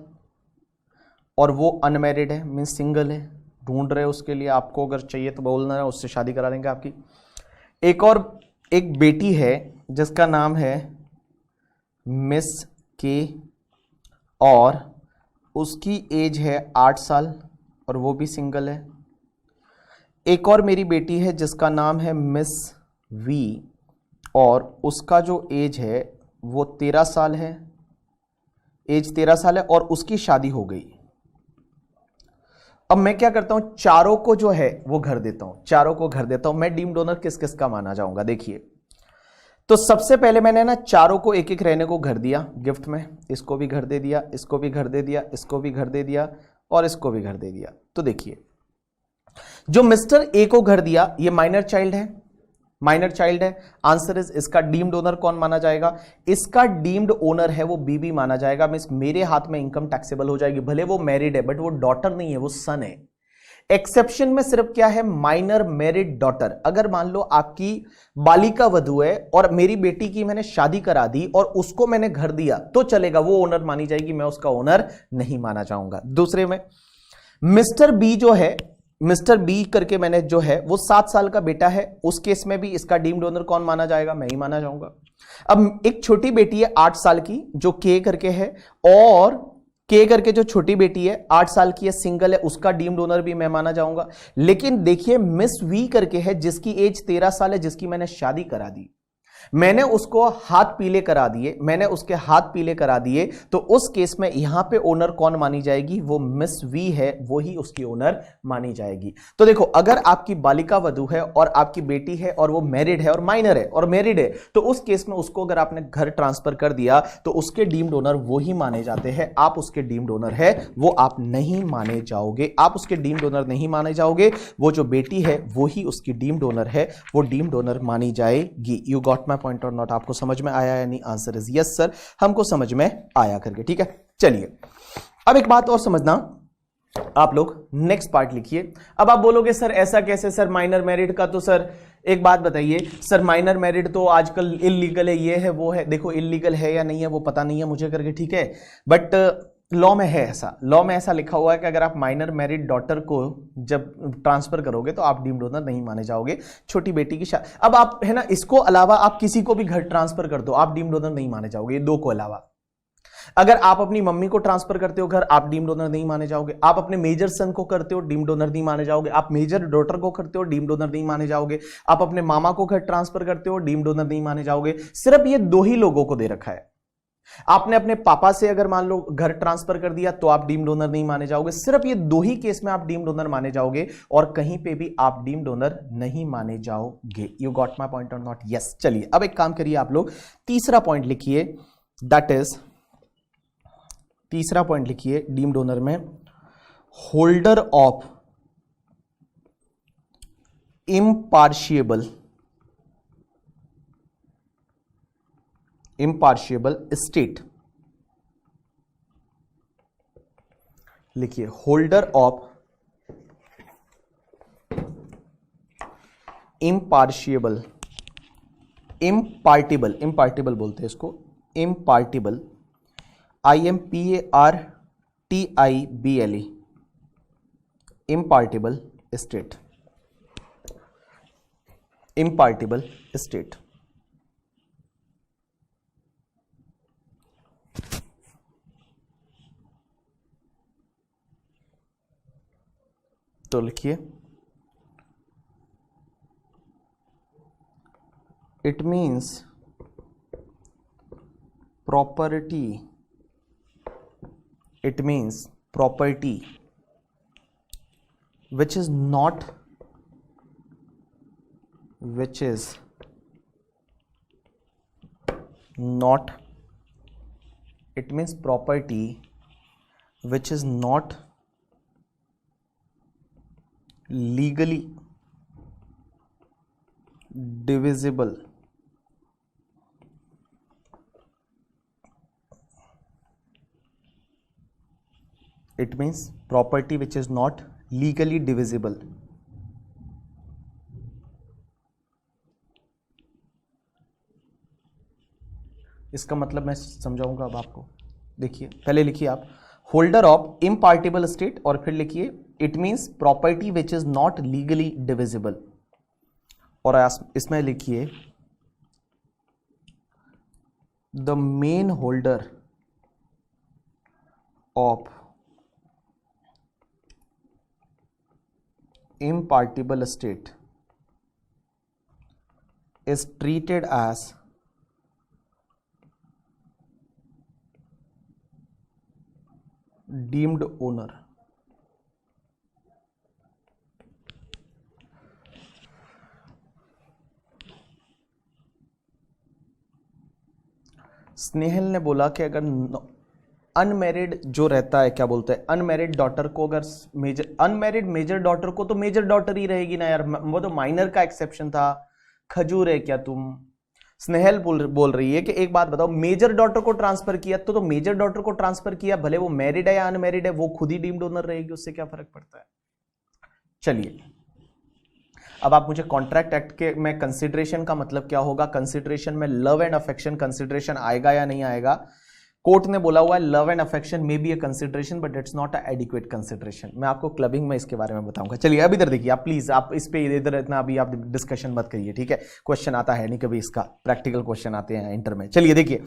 और वो अनमैरिड है, मीन्स सिंगल है, ढूंढ रहे उसके लिए, आपको अगर चाहिए तो बोलना है, उससे शादी करा देंगे आपकी। एक और एक बेटी है जिसका नाम है मिस के और उसकी एज है 8 साल और वो भी सिंगल है। एक और मेरी बेटी है जिसका नाम है मिस वी और उसका जो एज है वो 13 साल है, एज 13 साल है और उसकी शादी हो गई। अब मैं क्या करता हूं, चारों को जो है वो घर देता हूं, चारों को घर देता हूं। मैं डीम्ड डोनर किस किस का माना जाऊंगा, देखिए। तो सबसे पहले मैंने ना चारों को एक एक रहने को घर दिया गिफ्ट में, इसको भी घर दे दिया, इसको भी घर दे दिया, इसको भी घर दे दिया और इसको भी घर दे दिया। तो देखिए, जो मिस्टर ए को घर दिया ये माइनर चाइल्ड है, माइनर चाइल्ड है। आंसर इज, इसका डीम्ड ओनर कौन माना जाएगा, इसका डीम्ड ओनर है वो बीबी माना जाएगा। मींस मेरे हाथ में इनकम टैक्सेबल हो जाएगी, भले वो मैरिड है बट वो डॉटर नहीं है, वो सन है। एक्सेप्शन में सिर्फ क्या है, माइनर मैरिड डॉटर। अगर मान लो आपकी बालिका वधू है और मेरी बेटी की मैंने शादी करा दी और उसको मैंने घर दिया तो चलेगा, वो ओनर मानी जाएगी, मैं उसका ओनर नहीं माना जाऊंगा। दूसरे में मिस्टर बी जो है, मिस्टर बी करके मैंने जो है वो 7 साल का बेटा है, उस केस में भी इसका डीम्ड ओनर कौन माना जाएगा, मैं ही माना जाऊंगा। अब एक छोटी बेटी है 8 साल की जो के करके है, और के करके जो छोटी बेटी है 8 साल की है, सिंगल है, उसका डीम्ड ओनर भी मैं माना जाऊंगा। लेकिन देखिए मिस वी करके है जिसकी एज 13 साल है, जिसकी मैंने शादी करा दी, मैंने उसको हाथ पीले करा दिए, मैंने उसके हाथ पीले करा दिए, तो उस केस में यहां पे ओनर कौन मानी जाएगी, वो मिस वी है, वो ही उसकी ओनर मानी जाएगी। तो देखो, अगर आपकी बालिका वधू है और आपकी बेटी है और वो मैरिड है और माइनर है और मैरिड है, तो उस केस में उसको अगर आपने घर ट्रांसफर कर दिया तो उसके डीम्ड ओनर वो ही माने जाते हैं, आप उसके डीम्ड ओनर है वो आप नहीं माने जाओगे, आप उसके डीम्ड ओनर नहीं माने जाओगे। वो जो बेटी है वो ही उसकी डीम्ड ओनर है, वो डीम्ड ओनर मानी जाएगी। You got my point or not? आपको समझ में आया या नहीं? आंसर इज यस सर, हमको समझ में आया करके, ठीक है। चलिए, अब एक बात और समझना आप लोग, नेक्स्ट पार्ट लिखिए। अब आप बोलोगे सर ऐसा कैसे सर, माइनर मैरिड का तो सर एक बात बताइए सर, माइनर मैरिड तो आजकल इलीगल है, ये है वो है। देखो इलीगल है या नहीं है वो पता नहीं है मुझे करके, ठीक है, बट लॉ में है ऐसा, लॉ में ऐसा लिखा हुआ है कि अगर आप माइनर मैरिड डॉटर को जब ट्रांसफर करोगे तो आप डीम्ड ओनर नहीं माने जाओगे। छोटी बेटी की शादी, अब आप है ना, इसको अलावा आप किसी को भी घर ट्रांसफर कर दो, आप डीम्ड ओनर नहीं माने जाओगे, ये दो को अलावा। अगर आप अपनी मम्मी को ट्रांसफर करते हो घर, आप डीम्ड ओनर नहीं माने जाओगे। आप अपने मेजर सन को करते हो, डीम्ड ओनर नहीं माने जाओगे। आप मेजर डॉटर को करते हो, डीम्ड ओनर नहीं माने जाओगे। आप अपने मामा को घर ट्रांसफर करते हो, डीम्ड ओनर नहीं माने जाओगे। सिर्फ ये दो ही लोगों को दे रखा है। आपने अपने पापा से अगर मान लो घर ट्रांसफर कर दिया तो आप डीम्ड ओनर नहीं माने जाओगे। सिर्फ ये दो ही केस में आप डीम्ड ओनर माने जाओगे और कहीं पे भी आप डीम्ड ओनर नहीं माने जाओगे। You got my point or not? Yes. चलिए, अब एक काम करिए आप लोग, तीसरा पॉइंट लिखिए, दैट इज तीसरा पॉइंट लिखिए डीम्ड ओनर में, होल्डर ऑफ इम्पार्शिएबल स्टेट। लिखिए होल्डर ऑफ इम्पार्टिबल बोलते हैं इसको, इम्पार्टिबल, IMPARTIBLE, इम्पार्टिबल स्टेट। तो लिखिए it means property which is not it means property which is not legally divisible it means property which is not legally divisible। इसका मतलब मैं समझाऊंगा अब आपको। देखिए पहले लिखिए आप होल्डर ऑफ इम्पार्टिबल स्टेट और फिर लिखिए it means property which is not legally divisible, और इसमें लिखिए the main holder of impartible state is treated as deemed owner। Snehal ने बोला कि अगर अनमैरिड जो रहता है, क्या बोलते हैं, अनमैरिड डॉटर को, अगर अनमैरिड मेजर डॉटर को, तो मेजर डॉटर ही रहेगी ना यार, वो तो माइनर का एक्सेप्शन था। खजूर है क्या तुम? स्नेहल बोल रही है कि एक बात बताओ, मेजर डॉटर को ट्रांसफर किया तो मेजर डॉटर को ट्रांसफर किया, भले वो मैरिड है या अनमैरिड है, वो खुद ही डीम्ड ओनर रहेगी, उससे क्या फर्क पड़ता है। चलिए अब आप मुझे कॉन्ट्रैक्ट एक्ट के में कंसिडरेशन का मतलब क्या होगा, कंसिडरेशन में लव एंड अफेक्शन कंसिडरेशन आएगा या नहीं आएगा। कोर्ट ने बोला हुआ है love and affection may be A consideration but it's not a adequate consideration. मैं आपको क्लबिंग में इसके बारे में बताऊंगा। चलिए अब इधर देखिए आप, प्लीज आप इस पे इधर इतना अभी आप डिस्कशन मत करिए, ठीक है। क्वेश्चन आता है नहीं कभी, इसका प्रैक्टिकल क्वेश्चन आते हैं इंटर में। चलिए देखिए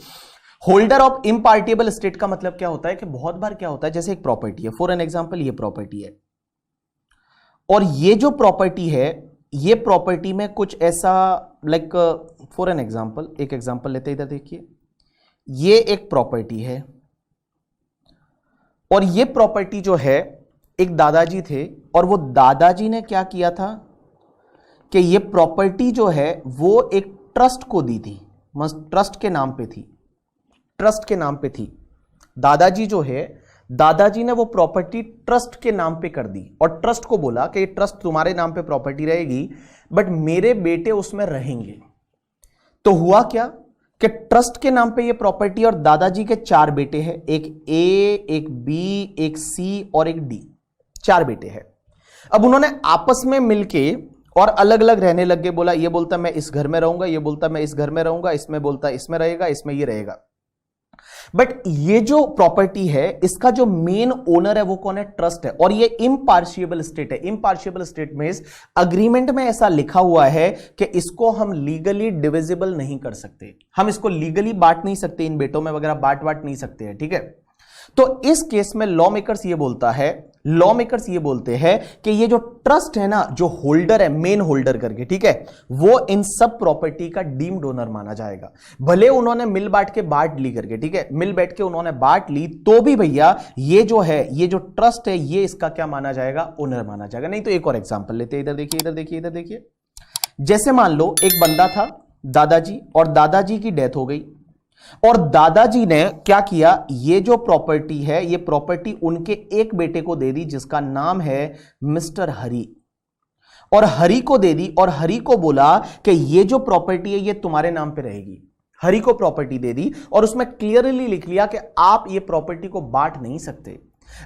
होल्डर ऑफ इम्पार्टिबल स्टेट का मतलब क्या होता है कि बहुत बार क्या होता है, जैसे एक प्रॉपर्टी है, फॉर एन एग्जाम्पल ये प्रॉपर्टी है, और ये जो प्रॉपर्टी है, ये प्रॉपर्टी में कुछ ऐसा लाइक फॉर एन एग्जाम्पल, एक एग्जाम्पल लेते हैं, इधर देखिए ये एक प्रॉपर्टी है, और ये प्रॉपर्टी जो है एक दादाजी थे, और वो दादाजी ने क्या किया था कि ये प्रॉपर्टी जो है वो एक ट्रस्ट को दी थी, ट्रस्ट के नाम पे थी, ट्रस्ट के नाम पे थी। दादाजी जो है, दादाजी ने वो प्रॉपर्टी ट्रस्ट के नाम पे कर दी, और ट्रस्ट को बोला कि ये ट्रस्ट तुम्हारे नाम पे प्रॉपर्टी रहेगी बट मेरे बेटे उसमें रहेंगे। तो हुआ क्या कि ट्रस्ट के नाम पे ये प्रॉपर्टी, और दादाजी के 4 बेटे हैं, एक ए, एक बी, एक सी और एक डी, 4 बेटे हैं। अब उन्होंने आपस में मिलके और अलग अलग रहने लग गए। बोला ये बोलता मैं इस घर में रहूंगा, ये बोलता मैं इस घर में रहूंगा, इसमें बोलता इसमें रहेगा, इसमें ये रहेगा। बट ये जो प्रॉपर्टी है इसका जो मेन ओनर है वो कौन है? ट्रस्ट है, और ये इम्पार्शिएबल स्टेट है। इम्पार्शिएबल स्टेट में अग्रीमेंट में ऐसा लिखा हुआ है कि इसको हम लीगली डिविजिबल नहीं कर सकते, हम इसको लीगली बांट नहीं सकते, इन बेटों में वगैरह बांट नहीं सकते हैं, ठीक है। तो इस केस में लॉ मेकर्स ये बोलते हैं कि ये जो ट्रस्ट है ना, जो होल्डर है, मेन होल्डर करके, ठीक है, वो इन सब प्रॉपर्टी का डीम्ड ओनर माना जाएगा। भले उन्होंने मिल बांट के बांट ली करके, ठीक है, मिल बैठ के उन्होंने बांट ली, तो भी भैया ये जो है, ये जो ट्रस्ट है, ये इसका क्या माना जाएगा? ओनर माना जाएगा। नहीं तो एक और एग्जाम्पल लेते हैं, इधर देखिए। जैसे मान लो एक बंदा था दादाजी, और दादाजी की डेथ हो गई, और दादाजी ने क्या किया, ये जो प्रॉपर्टी है ये प्रॉपर्टी उनके एक बेटे को दे दी जिसका नाम है मिस्टर हरी, और हरी को दे दी, और हरी को बोला कि ये जो प्रॉपर्टी है ये तुम्हारे नाम पे रहेगी। हरी को प्रॉपर्टी दे दी और उसमें क्लियरली लिख लिया कि आप ये प्रॉपर्टी को बांट नहीं सकते,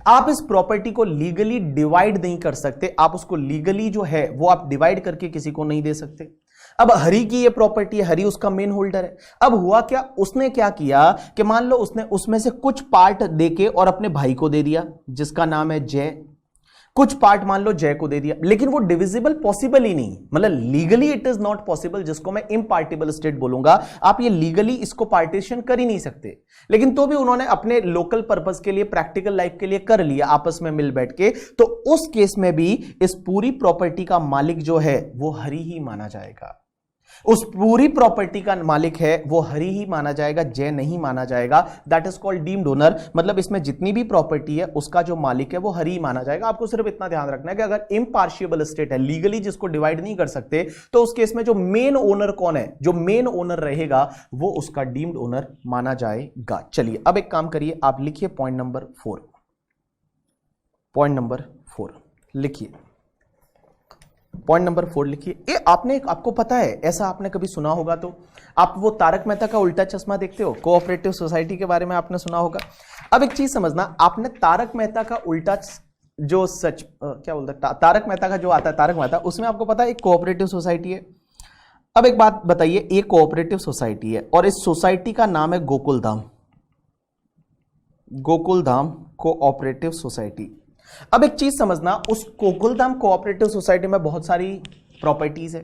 आप इस प्रॉपर्टी को लीगली डिवाइड नहीं कर सकते, आप उसको लीगली जो है वो आप डिवाइड करके किसी को नहीं दे सकते। अब हरी की ये प्रॉपर्टी है, हरी उसका मेन होल्डर है। अब हुआ क्या, उसने क्या किया कि मान लो उसने उसमें से कुछ पार्ट देके और अपने भाई को दे दिया जिसका नाम है जय, कुछ पार्ट मान लो जय को दे दिया, लेकिन वो डिविजिबल पॉसिबल ही नहीं, मतलब legally it is not possible, जिसको मैं इम्पार्टिबल स्टेट बोलूंगा। आप ये लीगली इसको पार्टीशन कर ही नहीं सकते, लेकिन तो भी उन्होंने अपने लोकल पर्पस के लिए, प्रैक्टिकल लाइफ के लिए कर लिया आपस में मिल बैठ के, तो उस केस में भी इस पूरी प्रॉपर्टी का मालिक जो है वो हरी ही माना जाएगा। उस पूरी प्रॉपर्टी का मालिक है वो हरी ही माना जाएगा, जय नहीं माना जाएगा। That is called deemed owner, मतलब इसमें जितनी भी प्रॉपर्टी है उसका जो मालिक है वो हरी ही माना जाएगा। आपको सिर्फ इतना ध्यान रखना है कि अगर इम्पार्शियबल स्टेट है, लीगली जिसको डिवाइड नहीं कर सकते, तो उस केस में जो मेन ओनर कौन है, जो मेन ओनर रहेगा वो उसका डीम्ड ओनर माना जाएगा। चलिए अब एक काम करिए, आप लिखिए पॉइंट नंबर 4, पॉइंट नंबर 4 लिखिए, पॉइंट नंबर 4 लिखिए। ये आपने, आपको पता है, ऐसा आपने कभी सुना होगा तो, आप वो तारक मेहता का उल्टा चश्मा देखते हो, कोऑपरेटिव सोसाइटी के बारे में आपने सुना होगा। अब एक चीज समझना, आपने तारक मेहता का उल्टा जो सच क्या बोलता है, तारक मेहता का जो आता है तारक मेहता, उसमें आपको पता है एक कोऑपरेटिव सोसाइटी है। अब एक बात बताइए, एक कोऑपरेटिव सोसाइटी है और इस सोसाइटी का नाम है गोकुलधाम, गोकुलधाम कोऑपरेटिव सोसाइटी। अब एक चीज समझना, उस गोकुलधाम कोऑपरेटिव सोसाइटी में बहुत सारी प्रॉपर्टीज है,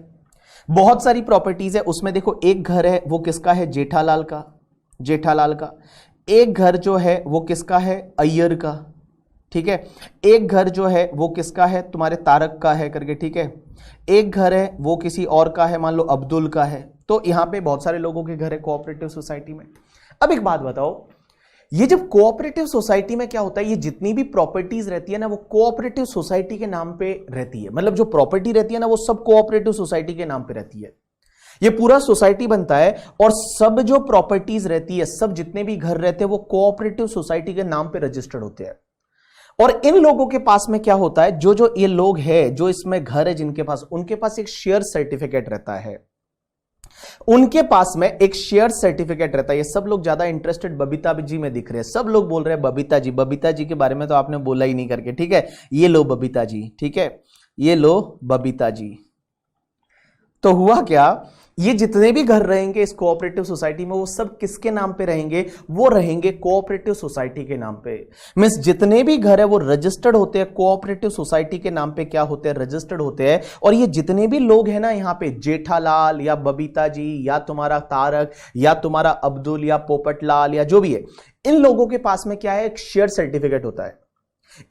बहुत सारी प्रॉपर्टीज है। उसमें देखो एक घर है वो किसका है, जेठालाल का, जेठालाल का। एक घर जो है वो किसका है, अय्यर का, ठीक है। एक घर जो है वो किसका है, तुम्हारे तारक का है करके, ठीक है। एक घर है वो किसी और का है, मान लो अब्दुल का है। तो यहां पे बहुत सारे लोगों के घर है कोऑपरेटिव सोसाइटी में। अब एक बात बताओ, ये जब कोऑपरेटिव सोसाइटी में क्या होता है, ये जितनी भी प्रॉपर्टीज रहती है ना वो कोऑपरेटिव सोसाइटी के नाम पे रहती है, मतलब जो प्रॉपर्टी रहती है ना वो सब कोऑपरेटिव सोसाइटी के नाम पे रहती है। ये पूरा सोसाइटी बनता है और सब जो प्रॉपर्टीज रहती है, सब जितने भी घर रहते हैं वो कोऑपरेटिव सोसाइटी के नाम पे रजिस्टर्ड होते हैं। और इन लोगों के पास में क्या होता है, जो जो ये लोग हैं, जो इसमें घर है जिनके पास, उनके पास एक शेयर सर्टिफिकेट रहता है, उनके पास में एक शेयर सर्टिफिकेट रहता है। ये सब लोग ज्यादा इंटरेस्टेड बबीता जी में दिख रहे हैं, सब लोग बोल रहे हैं बबीता जी, बबीता जी के बारे में तो आपने बोला ही नहीं करके, ठीक है। ये लो बबीता जी, ठीक है, ये लो बबीता जी। तो हुआ क्या, ये जितने भी घर रहेंगे इस कोऑपरेटिव सोसाइटी में वो सब किसके नाम पे रहेंगे, वो रहेंगे कोऑपरेटिव सोसाइटी के नाम पे। मींस जितने भी घर है वो रजिस्टर्ड होते हैं कोऑपरेटिव सोसाइटी के नाम पे, क्या होते हैं, रजिस्टर्ड होते हैं। और ये जितने भी लोग हैं ना यहाँ पे, जेठालाल या बबीता जी या तुम्हारा तारक या तुम्हारा अब्दुल या पोपटलाल या जो भी है, इन लोगों के पास में क्या है, एक शेयर सर्टिफिकेट होता है।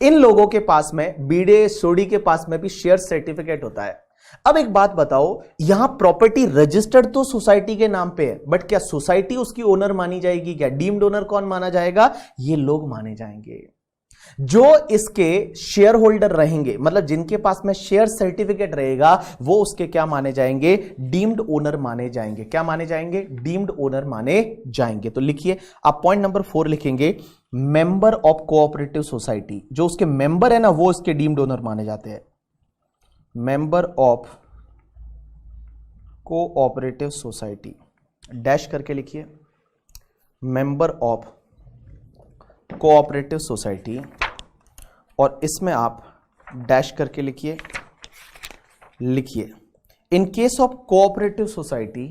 इन लोगों के पास में, बीडे सोडी के पास में भी शेयर सर्टिफिकेट होता है। अब एक बात बताओ, यहां प्रॉपर्टी रजिस्टर्ड तो सोसाइटी के नाम पे है, बट क्या सोसाइटी उसकी ओनर मानी जाएगी, क्या डीम्ड ओनर कौन माना जाएगा, ये लोग माने जाएंगे। जो इसके शेयर होल्डर रहेंगे, मतलब जिनके पास में शेयर सर्टिफिकेट रहेगा, वो उसके क्या माने जाएंगे, डीम्ड ओनर माने जाएंगे। क्या माने जाएंगे, डीम्ड ओनर माने जाएंगे। तो लिखिए आप पॉइंट नंबर 4 लिखेंगे, मेंबर ऑफ कोऑपरेटिव सोसाइटी, जो उसके मेंबर है ना वो इसके डीम्ड ओनर माने जाते हैं। Member of cooperative society, dash करके लिखिए, मेंबर ऑफ कोऑपरेटिव सोसाइटी, और इसमें आप डैश करके लिखिए, लिखिए in case of cooperative society,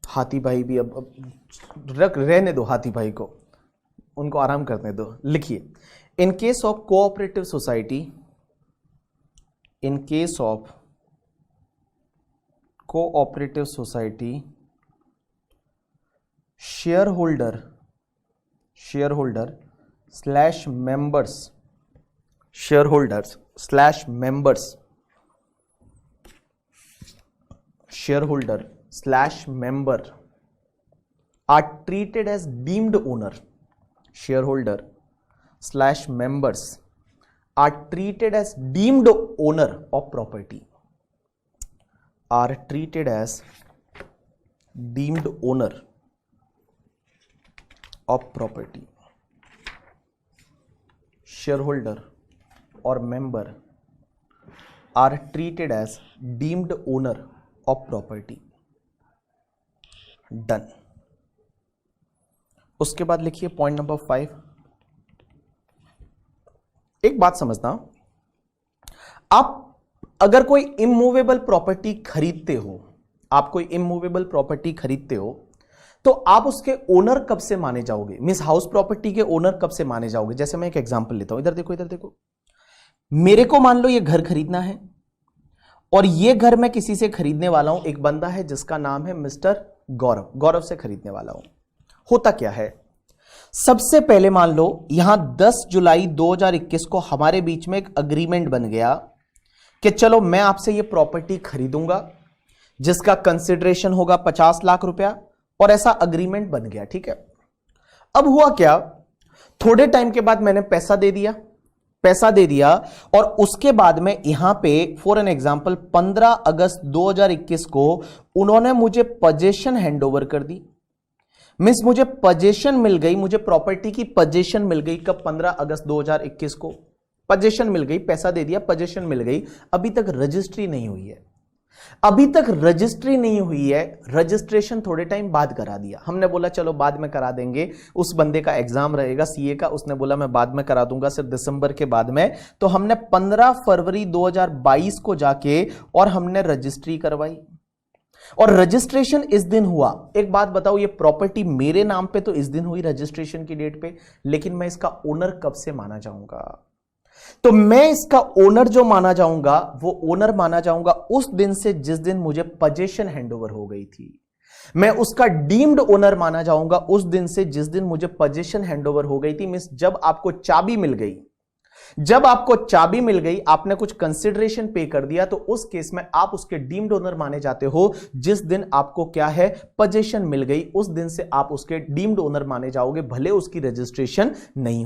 हाथी भाई भी अब रहने दो, हाथी भाई को उनको आराम करने दो। लिखिए, in case of cooperative society, in case of cooperative society, shareholder slash members, shareholders slash members, shareholder slash member are treated as deemed owner. Shareholder slash members are treated as deemed owner of property, are treated as deemed owner of property, share holder और member are treated as deemed owner of property. Done. उसके बाद लिखिए point number 5। एक बात समझना, आप अगर कोई इमूवेबल प्रॉपर्टी खरीदते हो, आप कोई इमूवेबल प्रॉपर्टी खरीदते हो, तो आप उसके ओनर कब से माने जाओगे? मींस हाउस प्रॉपर्टी के ओनर कब से माने जाओगे? जैसे मैं एक एग्जांपल लेता हूं, इधर देखो, इधर देखो। मेरे को मान लो ये घर खरीदना है और ये घर मैं किसी से खरीदने वाला हूं। एक बंदा है जिसका नाम है मिस्टर गौरव, गौरव से खरीदने वाला हूं। होता क्या है, सबसे पहले मान लो यहां 10 जुलाई 2021 को हमारे बीच में एक अग्रीमेंट बन गया कि चलो मैं आपसे ये प्रॉपर्टी खरीदूंगा जिसका कंसिडरेशन होगा 50 लाख रुपया, और ऐसा अग्रीमेंट बन गया। ठीक है, अब हुआ क्या, थोड़े टाइम के बाद मैंने पैसा दे दिया और उसके बाद में यहां पे फॉर एन एग्जांपल 15 अगस्त 2021 को उन्होंने मुझे पोजीशन हैंडओवर कर दी। मींस मुझे पोजीशन मिल गई, मुझे प्रॉपर्टी की पोजीशन मिल गई। कब? 15 अगस्त 2021 को पोजीशन मिल गई, पैसा दे दिया, पोजीशन मिल गई। अभी तक रजिस्ट्री नहीं हुई है, रजिस्ट्रेशन थोड़े टाइम बाद करा दिया। हमने बोला चलो बाद में करा देंगे, उस बंदे का एग्जाम रहेगा सीए का, उसने बोला मैं बाद में करा दूंगा सिर्फ दिसंबर के बाद में। तो हमने 15 फरवरी 2022 को जाके और हमने रजिस्ट्री करवाई और रजिस्ट्रेशन इस दिन हुआ। एक बात बताओ, ये प्रॉपर्टी मेरे नाम पे तो इस दिन हुई रजिस्ट्रेशन की डेट पे, लेकिन मैं इसका ओनर कब से माना जाऊंगा? तो मैं इसका ओनर जो माना जाऊंगा, वो ओनर माना जाऊंगा उस दिन से जिस दिन मुझे पोजीशन हैंडओवर हो गई थी। मैं उसका डीम्ड ओनर माना जाऊंगा उस दिन से जिस दिन मुझे पोजीशन हैंडओवर हो गई थी। मींस जब आपको चाबी मिल गई, आपने कुछ कंसिडरेशन पे कर दिया, तो उस केस में आप उसके डीम्ड ओनर माने जाते हो। जिस दिन आपको क्या है, पोजीशन मिल गई, उस दिन से आप उसके डीम्ड ओनर माने जाओगे, भले उसकी रजिस्ट्रेशन नहीं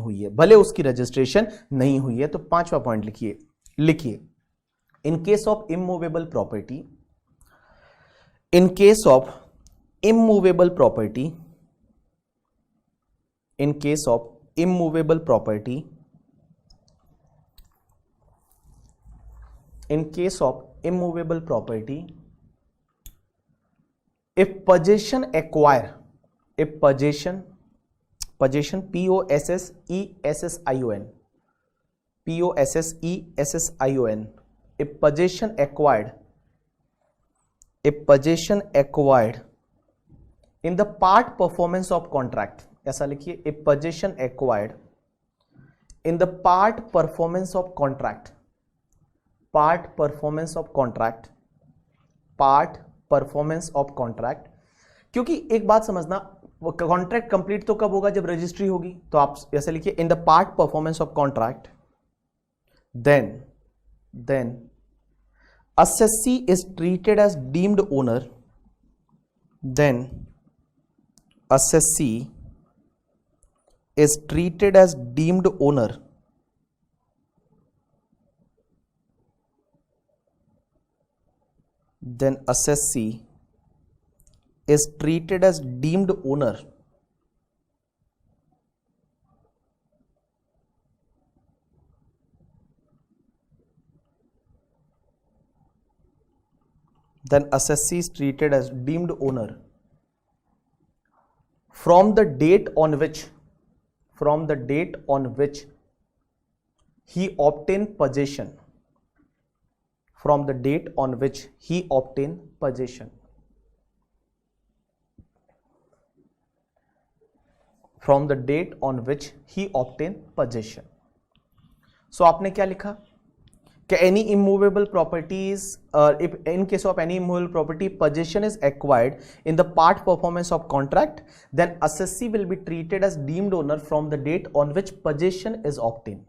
हुई है। तो 5वां पॉइंट लिखिए in case of immovable property, in case of immovable property, if possession acquire, if possession P-O-S-S-E-S-S-I-O-N, if possession acquired in the part performance of contract, ऐसा लिखिए, if possession acquired in the part performance of contract, क्योंकि एक बात समझना, contract complete तो कब होगा? जब रजिस्ट्री होगी। तो आप ऐसे लिखिए, in the part performance of contract, then assessee is treated as deemed owner, then assessee is treated as deemed owner then assessee is treated as deemed owner then assessee is treated as deemed owner from the date on which he obtained possession, from the date on which he obtained possession, from the date on which he obtained possession. So आपने क्या लिखा कि any immovable properties, if in case of any immovable property possession is acquired in the part performance of contract, then assessee will be treated as deemed owner from the date on which possession is obtained.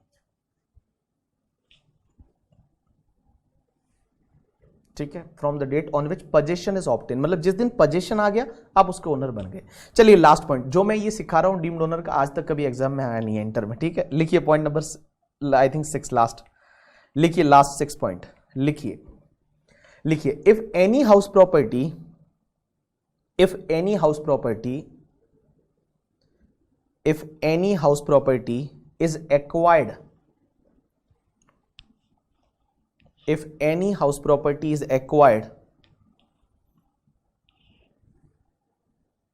ठीक है, from the date on which possession is obtain, मतलब जिस दिन possession आ गया आप उसके owner बन गए। चलिए लास्ट पॉइंट, जो मैं ये सिखा रहा हूं डीम्ड ओनर का, आज तक कभी एग्जाम में आया नहीं है इंटर में। ठीक है, लिखिए point number I think 6 last, लिखिए लास्ट 6 पॉइंट, लिखिए if any house property if any house property is acquired, if any house property is acquired,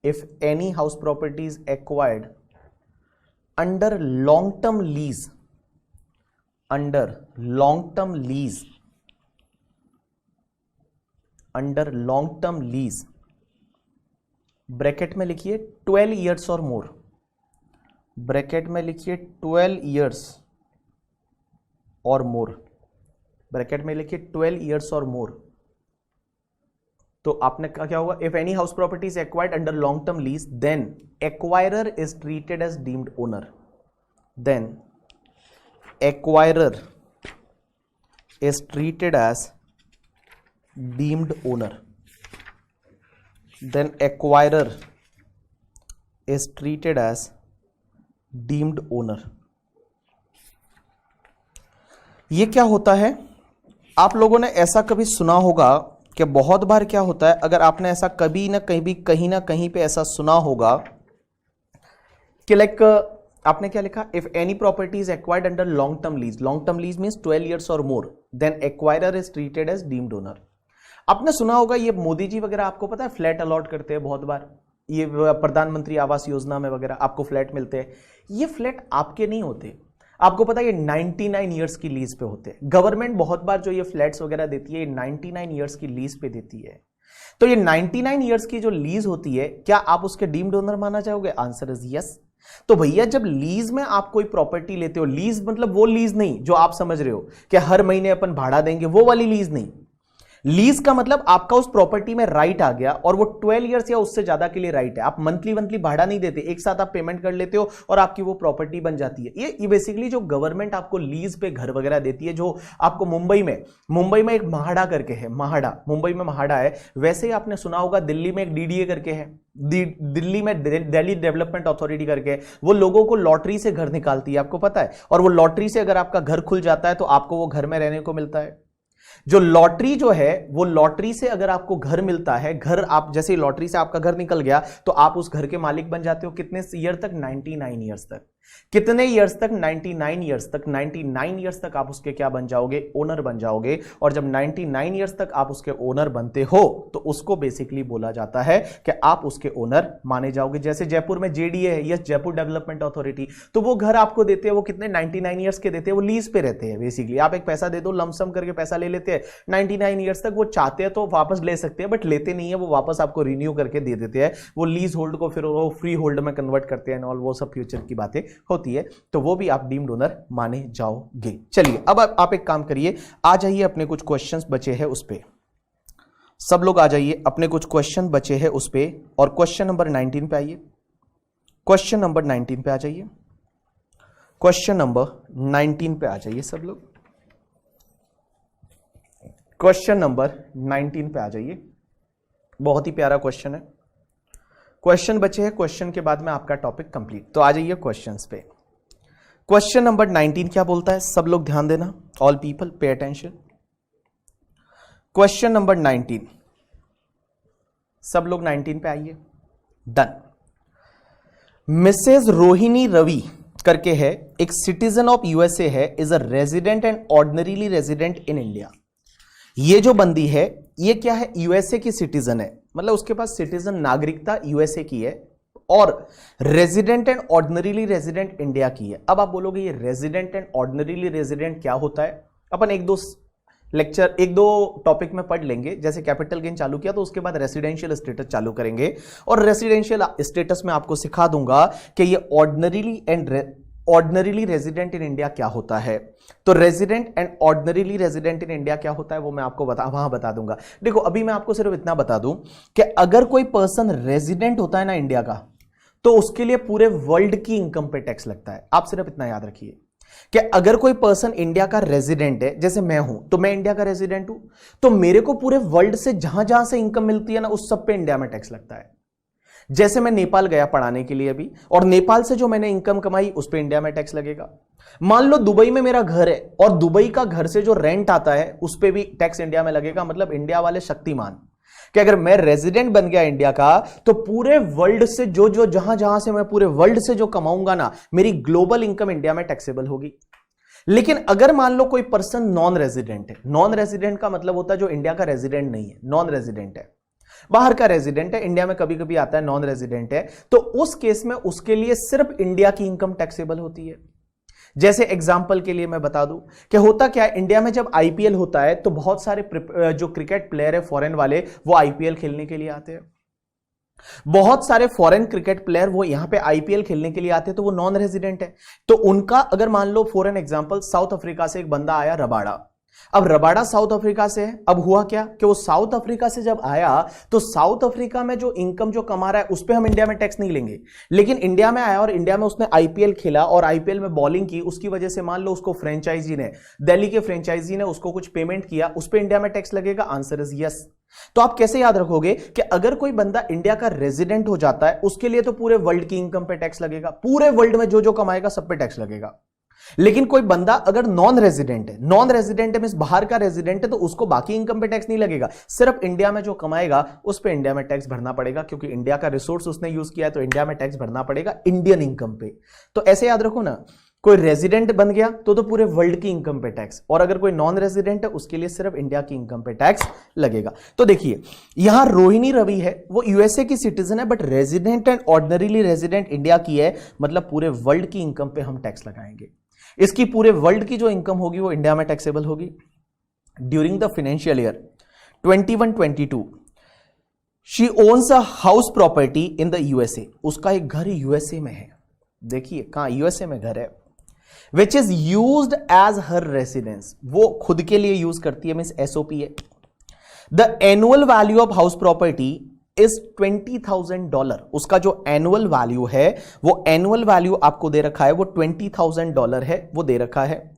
if any house property is acquired under long term lease, under long term lease, under long term lease, bracket में लिखिए 12 years और मोर, bracket में लिखिए 12 years और मोर, bracket में लिखिए 12 years और मोर। तो आपने कहा क्या होगा, if any house property is acquired under long term lease then acquirer is treated as deemed owner, then acquirer is treated as deemed owner, then acquirer is treated as deemed owner। ये क्या होता है, आप लोगों ने ऐसा कभी सुना होगा कि बहुत बार क्या होता है, अगर आपने ऐसा कभी ना कहीं पे ऐसा सुना होगा कि लाइक आपने क्या लिखा, if any property is acquired under long term lease, long term lease means 12 years और more, then acquirer is treated as deemed owner. आपने सुना होगा ये मोदी जी वगैरह आपको पता है फ्लैट अलॉट करते हैं बहुत बार, ये प्रधानमंत्री आवास योजना में वगैरह आपको फ्लैट मिलते हैं। ये फ्लैट आपके नहीं होते, आपको पता है ये 99 ईयर्स की लीज पे होते हैं। गवर्नमेंट बहुत बार जो ये फ्लैट्स वगैरह देती है ये 99 ईयर्स की लीज पे देती है। तो ये 99 ईयर्स की जो लीज होती है, क्या आप उसके डीम्ड ओनर माना चाहोगे? Answer is yes. तो भैया जब लीज में आप कोई प्रॉपर्टी लेते हो, लीज मतलब वो लीज नहीं जो आप समझ रहे हो कि हर महीने अपन भाड़ा देंगे, वो वाली लीज नहीं। लीज का मतलब आपका उस प्रॉपर्टी में राइट आ गया और वो 12 इयर्स या उससे ज्यादा के लिए राइट है। आप मंथली भाड़ा नहीं देते, एक साथ आप पेमेंट कर लेते हो और आपकी वो प्रॉपर्टी बन जाती है। ये बेसिकली जो गवर्नमेंट आपको लीज पे घर वगैरह देती है, जो आपको मुंबई में एक महाड़ा करके है, महाड़ा, मुंबई में महाड़ा है, वैसे ही आपने सुना होगा दिल्ली में एक डीडीए करके है, दिल्ली में दिल्ली डेवलपमेंट अथॉरिटी करके, वो लोगों को लॉटरी से घर निकालती है, आपको पता है। और वो लॉटरी से अगर आपका घर खुल जाता है तो आपको वो घर में रहने को मिलता है। जो लॉटरी जो है, वो लॉटरी से अगर आपको घर मिलता है, घर आप जैसे लॉटरी से आपका घर निकल गया तो आप उस घर के मालिक बन जाते हो। कितने ईयर तक? 99 ईयर्स तक। कितने ईयर्स तक? 99 ईयर्स तक। 99 ईयर्स तक आप उसके क्या बन जाओगे? ओनर बन जाओगे। और जब 99 ईयर्स तक आप उसके ओनर बनते हो तो उसको बेसिकली बोला जाता है कि आप उसके ओनर माने जाओगे। जैसे जयपुर में जेडीए है, यस, जयपुर डेवलपमेंट अथॉरिटी, तो वो घर आपको देते हैं, वो कितने 99 ईयर्स के देते हैं, वो लीज पे रहते हैं। बेसिकली आप एक पैसा दे दो, लमसम करके पैसा ले लेते हैं, 99 ईयर्स तक वो चाहते हैं तो वापस ले सकते हैं, बट लेते नहीं है, वो वापस आपको रिन्यू करके दे देते हैं। वो लीज होल्ड को फिर वो फ्री होल्ड में कन्वर्ट करते हैं और वो सब फ्यूचर की बातें होती है, तो वो भी आप डीम्ड ओनर माने जाओगे। चलिए अब आप एक काम करिए, आ जाइए, अपने कुछ क्वेश्चंस बचे हैं उस पे, सब लोग आ जाइए, अपने कुछ क्वेश्चन बचे हैं उस पे, और क्वेश्चन नंबर 19 पे आइए, क्वेश्चन नंबर 19 पे आ जाइए, क्वेश्चन नंबर 19 पे आ जाइए सब लोग, क्वेश्चन नंबर 19 पे आ जाइए। बहुत ही प्यारा क्वेश्चन है, क्वेश्चन बचे हैं, क्वेश्चन के बाद में आपका टॉपिक कंप्लीट। तो आ जाइए क्वेश्चंस पे। क्वेश्चन नंबर 19 क्या बोलता है, सब लोग ध्यान देना, all people pay attention. Question number 19, सब लोग 19 पे आइए। डन। मिसेज रोहिणी रवि करके है, एक सिटीजन ऑफ यूएसए है, is a resident and ordinarily resident in India. ये जो बंदी है ये क्या है? यूएसए की सिटीजन है, मतलब उसके पास सिटीजन नागरिकता यूएसए की है और resident and ordinarily resident India की है। अब आप बोलोगे ये रेजिडेंट एंड ऑर्डिनरीली रेजिडेंट क्या होता है? अपन एक दो टॉपिक में पढ़ लेंगे। जैसे कैपिटल गेन चालू किया तो उसके बाद रेसिडेंशियल स्टेटस चालू करेंगे, और रेसिडेंशियल स्टेटस में आपको सिखा दूंगा कि ये ऑर्डिनरीली रेजिडेंट इन इंडिया क्या होता है। तो resident and ordinarily resident in India क्या होता है वो मैं आपको वहां बता दूंगा। देखो अभी मैं आपको सिर्फ इतना बता दूं कि अगर कोई पर्सन रेजिडेंट होता है ना इंडिया का, तो उसके लिए पूरे वर्ल्ड की इनकम पे टैक्स लगता है। आप सिर्फ इतना याद रखिए कि अगर कोई पर्सन इंडिया का रेजिडेंट है, जैसे मैं हूं, तो मैं इंडिया का रेजिडेंट हूं, तो मेरे को पूरे वर्ल्ड से जहां जहां से इनकम मिलती है ना, उस सब पे इंडिया में टैक्स लगता है। जैसे मैं नेपाल गया पढ़ाने के लिए अभी, और नेपाल से जो मैंने इनकम कमाई उस पे इंडिया में टैक्स लगेगा। मान लो दुबई में मेरा घर है और दुबई का घर से जो रेंट आता है उस पे भी टैक्स इंडिया में लगेगा। मतलब इंडिया वाले शक्तिमान, कि अगर मैं रेजिडेंट बन गया इंडिया का तो पूरे वर्ल्ड से जो जो जहां जहां से मैं पूरे वर्ल्ड से जो कमाऊंगा ना, मेरी ग्लोबल इनकम इंडिया में टैक्सेबल होगी। लेकिन अगर मान लो कोई पर्सन नॉन रेजिडेंट है, नॉन रेजिडेंट का मतलब होता है जो इंडिया का रेजिडेंट नहीं है, नॉन रेजिडेंट है, बाहर का रेजिडेंट है, इंडिया में कभी कभी आता है, नॉन रेजिडेंट है, तो उस केस में उसके लिए सिर्फ इंडिया की इनकम टैक्सेबल होती है। जैसे एग्जांपल के लिए मैं बता दूं कि होता क्या है, इंडिया में जब आईपीएल होता है तो बहुत सारे जो क्रिकेट प्लेयर है फॉरेन वाले, वो आईपीएल खेलने के लिए आते हैं। बहुत सारे फॉरेन क्रिकेट प्लेयर वो यहां पे आईपीएल खेलने के लिए आते हैं, तो वो नॉन रेजिडेंट है। तो उनका अगर मान लो for an example South Africa से एक बंदा आया रबाड़ा, अब रबाड़ा साउथ अफ्रीका से है, अब हुआ क्या कि वो साउथ अफ्रीका से जब आया तो साउथ अफ्रीका में जो इनकम जो कमा रहा है उस पे हम इंडिया में टैक्स नहीं लेंगे। लेकिन इंडिया में आया और इंडिया में उसने आईपीएल खेला और आईपीएल में बॉलिंग की, उसकी वजह से मान लो उसको फ्रेंचाइजी ने, दिल्ली के फ्रेंचाइजी ने उसको कुछ पेमेंट किया, उस पे इंडिया में टैक्स लगेगा? Answer is yes. तो आप कैसे याद रखोगे कि अगर कोई बंदा इंडिया का रेजिडेंट हो जाता है उसके लिए तो पूरे वर्ल्ड की इनकम पे टैक्स लगेगा, पूरे वर्ल्ड में जो जो कमाएगा सब पे टैक्स लगेगा। लेकिन कोई बंदा अगर नॉन रेजिडेंट है, नॉन रेजिडेंट है मींस बाहर का रेजिडेंट है, तो उसको बाकी इनकम पे टैक्स नहीं लगेगा, सिर्फ इंडिया में जो कमाएगा उस पे इंडिया में टैक्स भरना पड़ेगा, क्योंकि इंडिया का रिसोर्स उसने यूज किया है तो इंडिया में टैक्स भरना पड़ेगा इंडियन इनकम पे। तो ऐसे याद रखो ना, कोई रेजिडेंट बन गया तो पूरे वर्ल्ड की इनकम पे टैक्स, और अगर कोई नॉन रेजिडेंट है उसके लिए सिर्फ इंडिया की इनकम पे टैक्स लगेगा। तो देखिए यहां रोहिणी रवि है, वो यूएसए की सिटीजन है but resident and ordinarily resident India की है, मतलब पूरे वर्ल्ड की इनकम पे हम टैक्स लगाएंगे। इसकी पूरे वर्ल्ड की जो इनकम होगी वो इंडिया में टैक्सेबल होगी। During the financial year 21-22 she owns a house property in the USA, उसका एक घर यूएसए में है, देखिए कहां, यूएसए में घर है, which is used as her residence, वो खुद के लिए यूज करती है, मींस एसओपी है। The annual value of house property is $20,000, उसका जो एनुअल वैल्यू है, वो एनुअल वैल्यू आपको दे रखा है, वो $20,000 है, वो दे रखा है।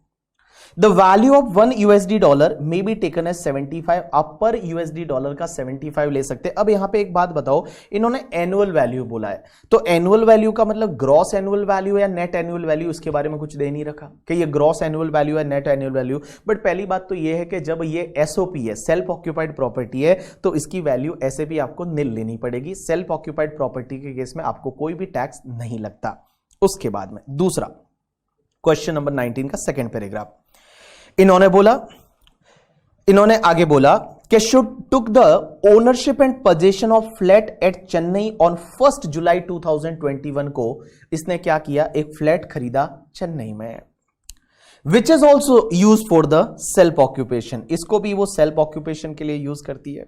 The value of $1 may be taken as 75, आप पर $1 का 75 ले सकते हैं। अब यहां पे एक बात बताओ, इन्होंने एनुअल वैल्यू बोला है, तो एनुअल वैल्यू का मतलब ग्रॉस एनुअल वैल्यू या नेट एनुअल वैल्यू, इसके बारे में कुछ दे नहीं रखा कि ये ग्रॉस एनुअल वैल्यू है नेट एनुअल वैल्यू। बट पहली बात तो ये है कि जब ये एसओपी है, सेल्फ ऑक्यूपाइड प्रॉपर्टी है, तो इसकी वैल्यू ऐसे भी आपको निल लेनी पड़ेगी। सेल्फ ऑक्यूपाइड प्रॉपर्टी के केस में आपको कोई भी टैक्स नहीं लगता। उसके बाद में दूसरा क्वेश्चन नंबर 19 का सेकेंड पैराग्राफ, इन्होंने आगे बोला कि should took the ownership and position of flat at Chennai on 1 July 2021 को इसने क्या किया, एक फ्लैट खरीदा चेन्नई में, which is also use for the self occupation, इसको भी वो सेल्फ ऑक्यूपेशन के लिए यूज करती है।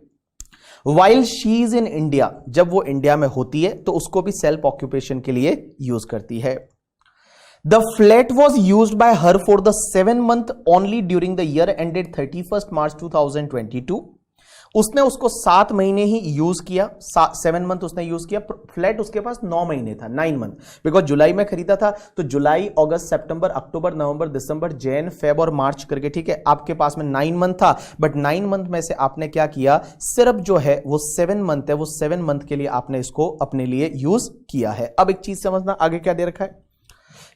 While she is in India, जब वो इंडिया में होती है तो उसको भी सेल्फ ऑक्यूपेशन के लिए यूज करती है। The flat was used by her for the 7 month only during the year ended 31st March 2022. उसने उसको 7 महीने ही यूज किया, 7 मंथ उसने यूज किया। फ्लैट उसके पास 9 महीने था, 9 मंथ, बिकॉज जुलाई में खरीदा था, तो जुलाई, अगस्त, सितंबर, अक्टूबर, नवंबर, दिसंबर, जैन, फेब और मार्च करके, ठीक है, आपके पास में 9 मंथ था। बट 9 मंथ में से आपने क्या किया, सिर्फ जो है वो 7 मंथ है, वो 7 मंथ के लिए आपने इसको अपने लिए यूज किया है। अब एक चीज समझना, आगे क्या दे रखा है,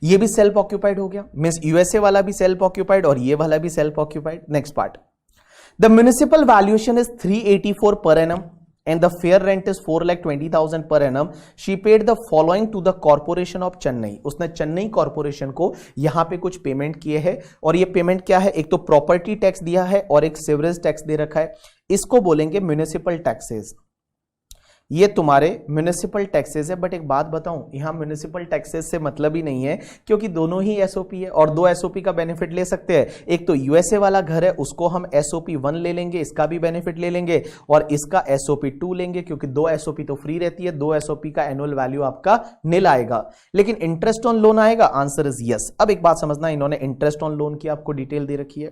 ये भी सेल्फ ऑक्यूपाइड हो गया, मींस यूएसए वाला भी सेल्फ ऑक्यूपाइड और ये वाला भी self occupied. Next part, the municipal valuation is 384 per annum and the fair rent is 4,20,000 per annum. She paid the following to the corporation of Chennai. उसने Chennai corporation को यहां पे कुछ पेमेंट किए हैं, और ये पेमेंट क्या है, एक तो प्रॉपर्टी टैक्स दिया है और एक सीवरेज टैक्स दे रखा है, इसको बोलेंगे म्युनिसिपल टैक्सेस। ये तुम्हारे म्युनिसिपल टैक्सेस है। बट एक बात बताऊं, यहां म्युनिसिपल टैक्सेस से मतलब ही नहीं है, क्योंकि दोनों ही एसओपी है और दो एसओपी का बेनिफिट ले सकते हैं। एक तो यूएसए वाला घर है, उसको हम एसओपी 1 ले लेंगे, इसका भी बेनिफिट ले लेंगे, और इसका एसओपी 2 लेंगे, क्योंकि 2 एसओपी तो फ्री रहती है, 2 एसओपी का एनुअल वैल्यू आपका निल आएगा। लेकिन इंटरेस्ट ऑन लोन आएगा, आंसर इज यस। अब एक बात समझना, इन्होंने इंटरेस्ट ऑन लोन की आपको डिटेल दे रखी है,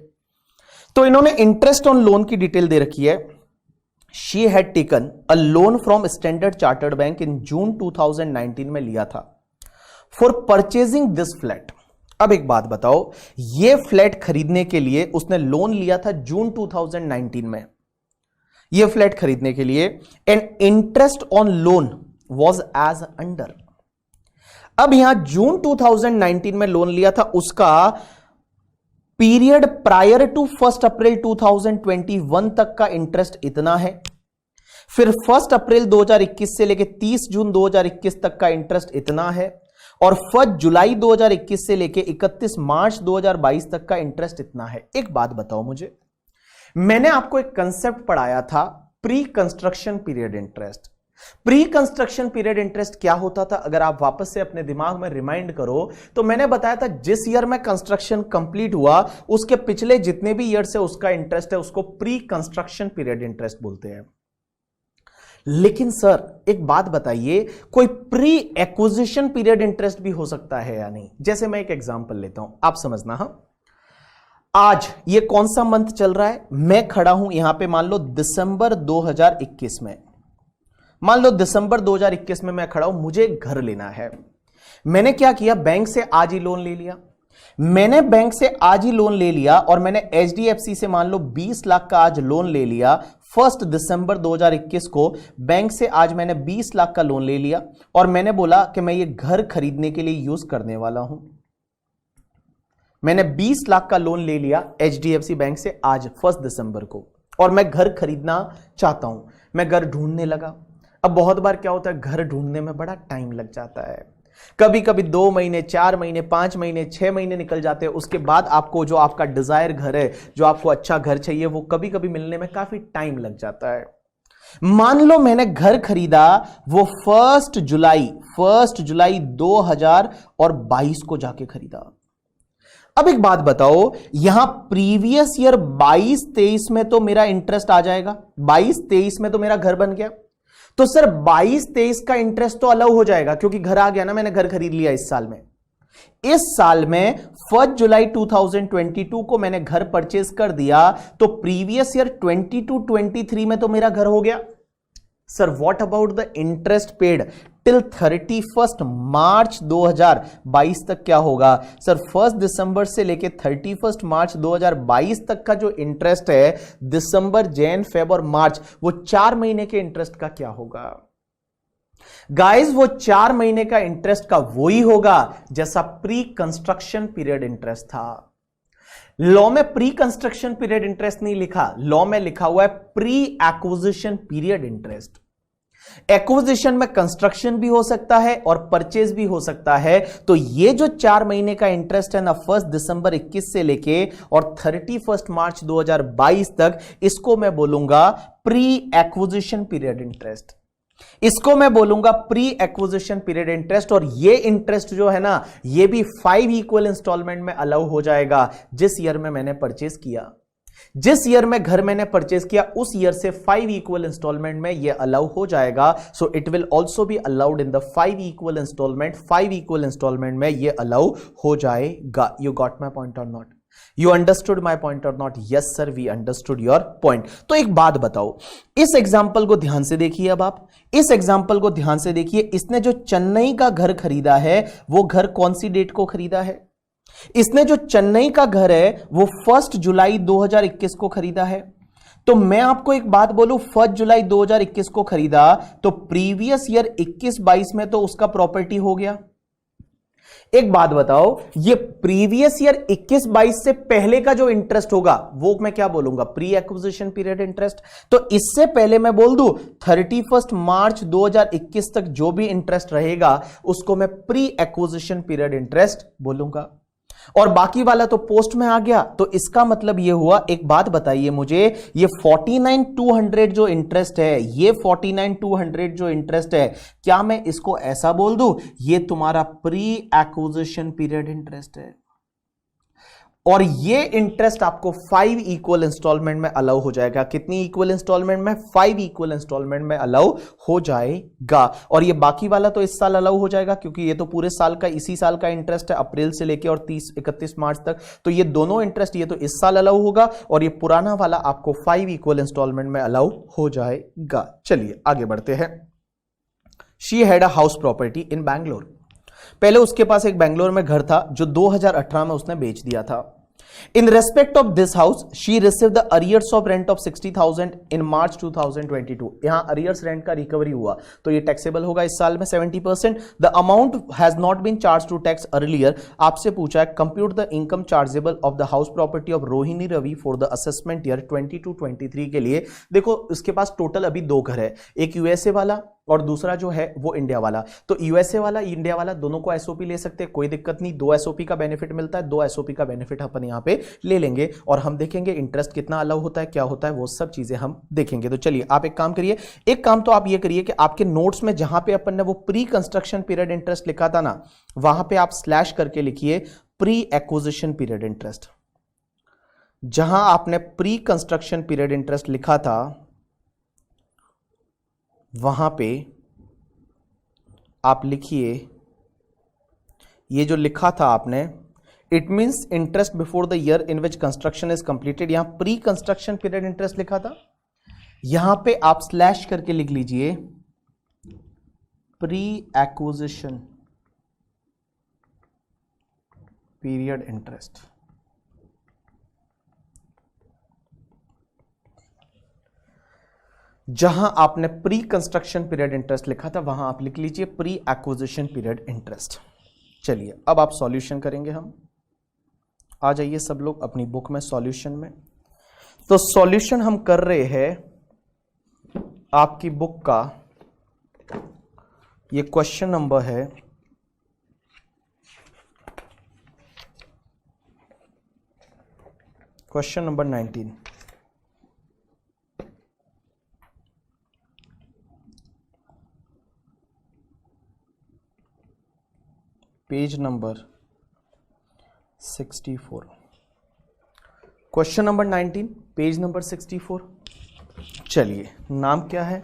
तो इन्होंने इंटरेस्ट ऑन लोन की डिटेल दे रखी है। She had taken a loan from Standard Chartered Bank in June 2019 में लिया था for purchasing this flat। अब एक बात बताओ, ये फ्लैट खरीदने के लिए उसने लोन लिया था जून 2019 में, ये फ्लैट खरीदने के लिए, and interest on loan was as under. अब यहां जून 2019 में लोन लिया था, उसका पीरियड प्रायर टू 1 अप्रैल 2021 तक का इंटरेस्ट इतना है, फिर 1 अप्रैल 2021 से लेके 30 जून 2021 तक का इंटरेस्ट इतना है, और 1 जुलाई 2021 से लेके 31 मार्च 2022 तक का इंटरेस्ट इतना है। एक बात बताओ मुझे, मैंने आपको एक कंसेप्ट पढ़ाया था, pre construction period interest. Pre construction period interest क्या होता था, अगर आप वापस से अपने दिमाग में रिमाइंड करो तो मैंने बताया था जिस ईयर में कंस्ट्रक्शन कंप्लीट हुआ उसके पिछले जितने भी ईयर से उसका इंटरेस्ट है उसको प्री कंस्ट्रक्शन पीरियड इंटरेस्ट बोलते हैं। लेकिन सर एक बात बताइए, कोई प्री एक्विजिशन पीरियड इंटरेस्ट भी हो सकता है या नहीं? जैसे मैं एक एग्जांपल लेता हूं, आप समझना। हाँ, आज ये कौन सा मंथ चल रहा है, मैं खड़ा हूं यहां पे, मान लो दिसंबर 2021 में, मान लो दिसंबर 2021 में मैं खड़ा हूं, मुझे घर लेना है। मैंने क्या किया, बैंक से आज ही लोन ले लिया। मैंने बैंक से आज ही लोन ले लिया और मैंने एचडीएफसी से मान लो 20 लाख का आज लोन ले लिया। 1 दिसंबर 2021 को बैंक से आज मैंने 20 लाख का लोन ले लिया और मैंने बोला कि मैं ये घर खरीदने के लिए यूज करने वाला हूं। मैंने 20 लाख का लोन ले लिया एचडीएफसी बैंक से आज 1 दिसंबर को, और मैं घर खरीदना चाहता हूं। मैं घर ढूंढने लगा। अब बहुत बार क्या होता है, घर ढूंढने में बड़ा टाइम लग जाता है। कभी कभी 2 महीने, 4 महीने, 5 महीने, 6 महीने निकल जाते हैं। उसके बाद आपको जो आपका डिजायर घर है, जो आपको अच्छा घर चाहिए, वो कभी कभी मिलने में काफी टाइम लग जाता है। मान लो मैंने घर खरीदा वो 1 जुलाई 2022 को जाके खरीदा। अब एक बात बताओ, यहां प्रीवियस ईयर 22-23 में तो मेरा इंटरेस्ट आ जाएगा, 22-23 में तो मेरा घर बन गया, तो सर 22-23 का इंटरेस्ट तो अलाउ हो जाएगा क्योंकि घर आ गया ना, मैंने घर खरीद लिया इस साल में। इस साल में 1 जुलाई 2022 को मैंने घर परचेज कर दिया, तो प्रीवियस ईयर 22-23 में तो मेरा घर हो गया। Sir what about the interest paid till 31 मार्च 2022 तक क्या होगा? सर 1 दिसंबर से लेके 31 मार्च 2022 तक का जो इंटरेस्ट है, दिसंबर, जैन, फेब और मार्च, वो 4 महीने के इंटरेस्ट का क्या होगा? गाइस वो 4 महीने का इंटरेस्ट का वही होगा जैसा प्री कंस्ट्रक्शन पीरियड इंटरेस्ट था। लॉ में प्री कंस्ट्रक्शन पीरियड इंटरेस्ट नहीं लिखा, लॉ में लिखा हुआ है pre acquisition period interest. Acquisition में कंस्ट्रक्शन भी हो सकता है और परचेज भी हो सकता है। तो ये जो 4 महीने का इंटरेस्ट है ना, 1 दिसंबर 21 से लेके और 31 मार्च 2022 तक, इसको मैं बोलूंगा प्री एक्विजिशन पीरियड इंटरेस्ट। इसको मैं बोलूंगा प्री एक्विजिशन पीरियड इंटरेस्ट। और ये इंटरेस्ट जो है ना, ये भी 5 इक्वल इंस्टॉलमेंट में अलाउ हो जाएगा। जिस ईयर में मैंने परचेज किया, जिस ईयर में घर मैंने परचेज किया, उस ईयर से 5 इक्वल इंस्टॉलमेंट में ये अलाउ हो जाएगा। So it will also be allowed in the 5 equal instalment. 5 equal instalment में ये अलाउ हो जाएगा। You got my point or not? You understood my point or not? Yes sir, we understood your point. तो एक बात बताओ, इस example को ध्यान से देखिए। अब आप इस एग्जाम्पल को ध्यान से देखिए। इसने जो चेन्नई का घर खरीदा है, वो घर कौन सी डेट को खरीदा है? इसने जो चेन्नई का घर है वो 1 जुलाई 2021 को खरीदा है। तो मैं आपको एक बात बोलूं, 1 जुलाई 2021 को खरीदा तो प्रीवियस ईयर 21-22 में तो उसका प्रॉपर्टी हो गया। एक बात बताओ, ये प्रीवियस ईयर 21-22 से पहले का जो इंटरेस्ट होगा वो मैं क्या बोलूंगा? Pre acquisition period interest. तो इससे पहले मैं बोल दूं 31 मार्च 2021 तक जो भी इंटरेस्ट रहेगा उसको मैं प्री एक्विजिशन पीरियड इंटरेस्ट बोलूंगा, और बाकी वाला तो पोस्ट में आ गया। तो इसका मतलब ये हुआ, एक बात बताइए मुझे, ये 49,200 जो इंटरेस्ट है, ये 49,200 जो इंटरेस्ट है, क्या मैं इसको ऐसा बोल दूं ये तुम्हारा प्री एक्विजिशन पीरियड इंटरेस्ट है? और ये इंटरेस्ट आपको 5 इक्वल इंस्टॉलमेंट में अलाउ हो जाएगा। कितनी इक्वल इंस्टॉलमेंट में? 5 इक्वल इंस्टॉलमेंट में अलाउ हो जाएगा। और ये बाकी वाला तो इस साल अलाउ हो जाएगा क्योंकि ये तो पूरे साल का, इसी साल का इंटरेस्ट है, अप्रैल से लेके और 31 मार्च तक। तो ये दोनों इंटरेस्ट ये तो इस साल अलाउ होगा और ये पुराना वाला आपको 5 इक्वल इंस्टॉलमेंट में अलाउ हो जाएगा। चलिए आगे बढ़ते हैं। She had a house property in Bangalore. पहले उसके पास एक बैंगलोर में घर था जो 2018 में उसने बेच दिया था। In respect of this house, she received the arrears of rent of 60,000 in March 2022. यहां arrears rent का recovery हुआ तो ये taxable होगा इस साल में 70%. The amount has not been charged to tax earlier. आपसे पूछा है compute the income chargeable of the house property of Rohini Ravi for the assessment year 22-23 के लिए. देखो उसके पास टोटल अभी दो घर है, एक यूएसए वाला और दूसरा जो है वो इंडिया वाला. तो यूएसए वाला इंडिया वाला दोनों को एसओपी ले सकते हैं, कोई दिक्कत नहीं. दो एसओपी का बेनिफिट मिलता है, दो एसओपी का बेनिफिट अपन यहां पे ले लेंगे और हम देखेंगे इंटरेस्ट कितना अलाउ होता है, क्या होता है, वो सब चीजें हम देखेंगे. तो चलिए आप एक काम करिए, एक काम तो आप ये करिए कि आपके नोट्स में जहां पे अपन ने वो प्री कंस्ट्रक्शन पीरियड इंटरेस्ट लिखा था ना, वहां पे आप स्लैश करके लिखिए प्री एक्विजिशन पीरियड इंटरेस्ट. जहां आपने प्री कंस्ट्रक्शन पीरियड इंटरेस्ट लिखा था वहां पे आप लिखिए, ये जो लिखा था आपने, it means interest before the year in which construction is completed. यहां प्री कंस्ट्रक्शन पीरियड इंटरेस्ट लिखा था, यहां पे आप स्लैश करके लिख लीजिए प्री एक्विजिशन पीरियड इंटरेस्ट. जहां आपने प्री कंस्ट्रक्शन पीरियड इंटरेस्ट लिखा था वहां आप लिख लीजिए प्री एक्विजिशन पीरियड इंटरेस्ट. चलिए अब आप सॉल्यूशन करेंगे. हम आ जाइए सब लोग अपनी बुक में सॉल्यूशन में. तो सॉल्यूशन हम कर रहे हैं आपकी बुक का, ये क्वेश्चन नंबर है question number 19. Page number 64. Question number 19 page number 64. चलिए नाम क्या है?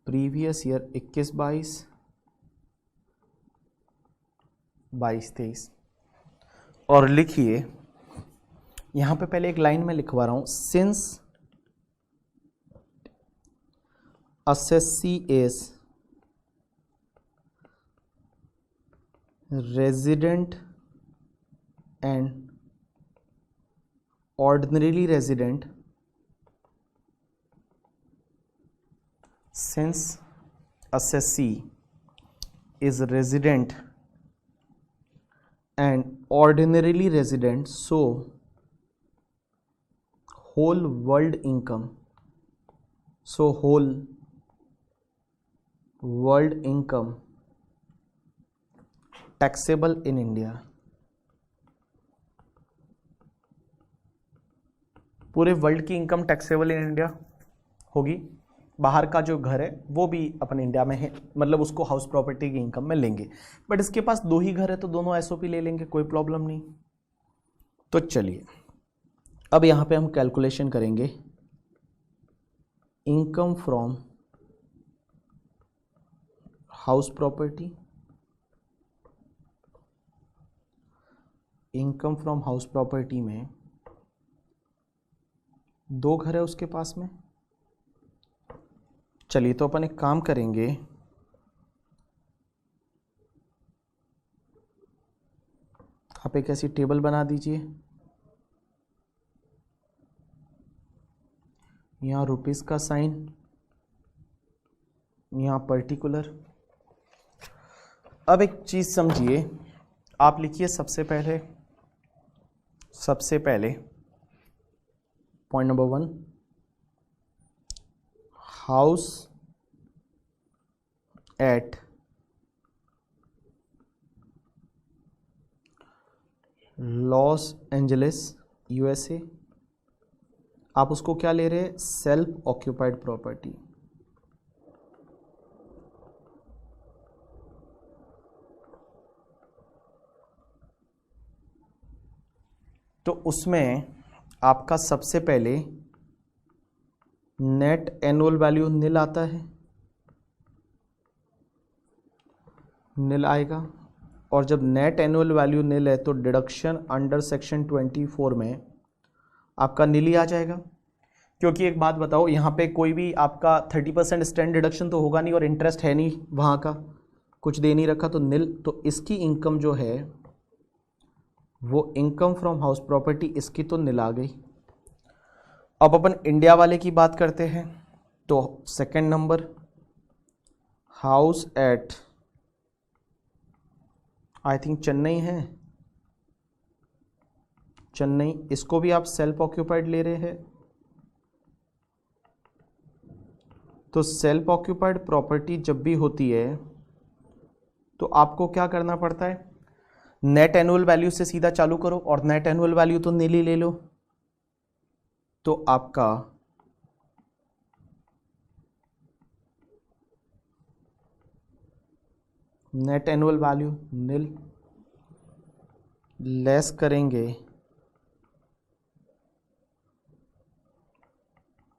Previous year 21-22, 22-23. और लिखिए, यहां पे पहले एक लाइन में लिखवा रहा हूं, since assessee is resident and ordinarily resident, since assessee is resident and ordinarily resident, so whole world income taxable in India. पूरे वर्ल्ड की इनकम टैक्सेबल इन इंडिया होगी. बाहर का जो घर है वो भी अपन इंडिया में है, मतलब उसको हाउस प्रॉपर्टी की इनकम में लेंगे. बट इसके पास दो ही घर है तो दोनों एसओपी ले लेंगे, कोई प्रॉब्लम नहीं. तो चलिए अब यहां पे हम कैलकुलेशन करेंगे income from house property. Income from house property में दो घर है उसके पास में. चलिए तो अपन एक काम करेंगे, आप एक ऐसी टेबल बना दीजिए, यहाँ रुपीस का साइन, यहाँ पर्टिकुलर. अब एक चीज समझिए, आप लिखिए सबसे पहले point number 1, house at Los Angeles USA. आप उसको क्या ले रहे हैं? Self occupied property. तो उसमें आपका सबसे पहले नेट एनुअल वैल्यू निल आता है, निल आएगा. और जब नेट एनुअल वैल्यू निल है तो डिडक्शन अंडर सेक्शन 24 में आपका निल ही आ जाएगा, क्योंकि एक बात बताओ, यहाँ पे कोई भी आपका 30% स्टैंड डिडक्शन तो होगा नहीं और इंटरेस्ट है नहीं, वहाँ का कुछ दे नहीं रखा तो नील, तो इसकी इनकम जो है वो इनकम फ्रॉम हाउस प्रॉपर्टी इसकी तो नील आ गई। अब अपन इंडिया वाले की बात करते हैं, तो second number house at I think Chennai है, चेन्नई, इसको भी आप सेल्फ ऑक्यूपाइड ले रहे हैं। तो सेल्फ ऑक्यूपाइड प्रॉपर्टी जब भी होती है तो आपको क्या करना पड़ता है, नेट एनुअल वैल्यू से सीधा चालू करो और नेट एनुअल वैल्यू तो नीली ले लो, तो आपका नेट एनुअल वैल्यू नील, लेस करेंगे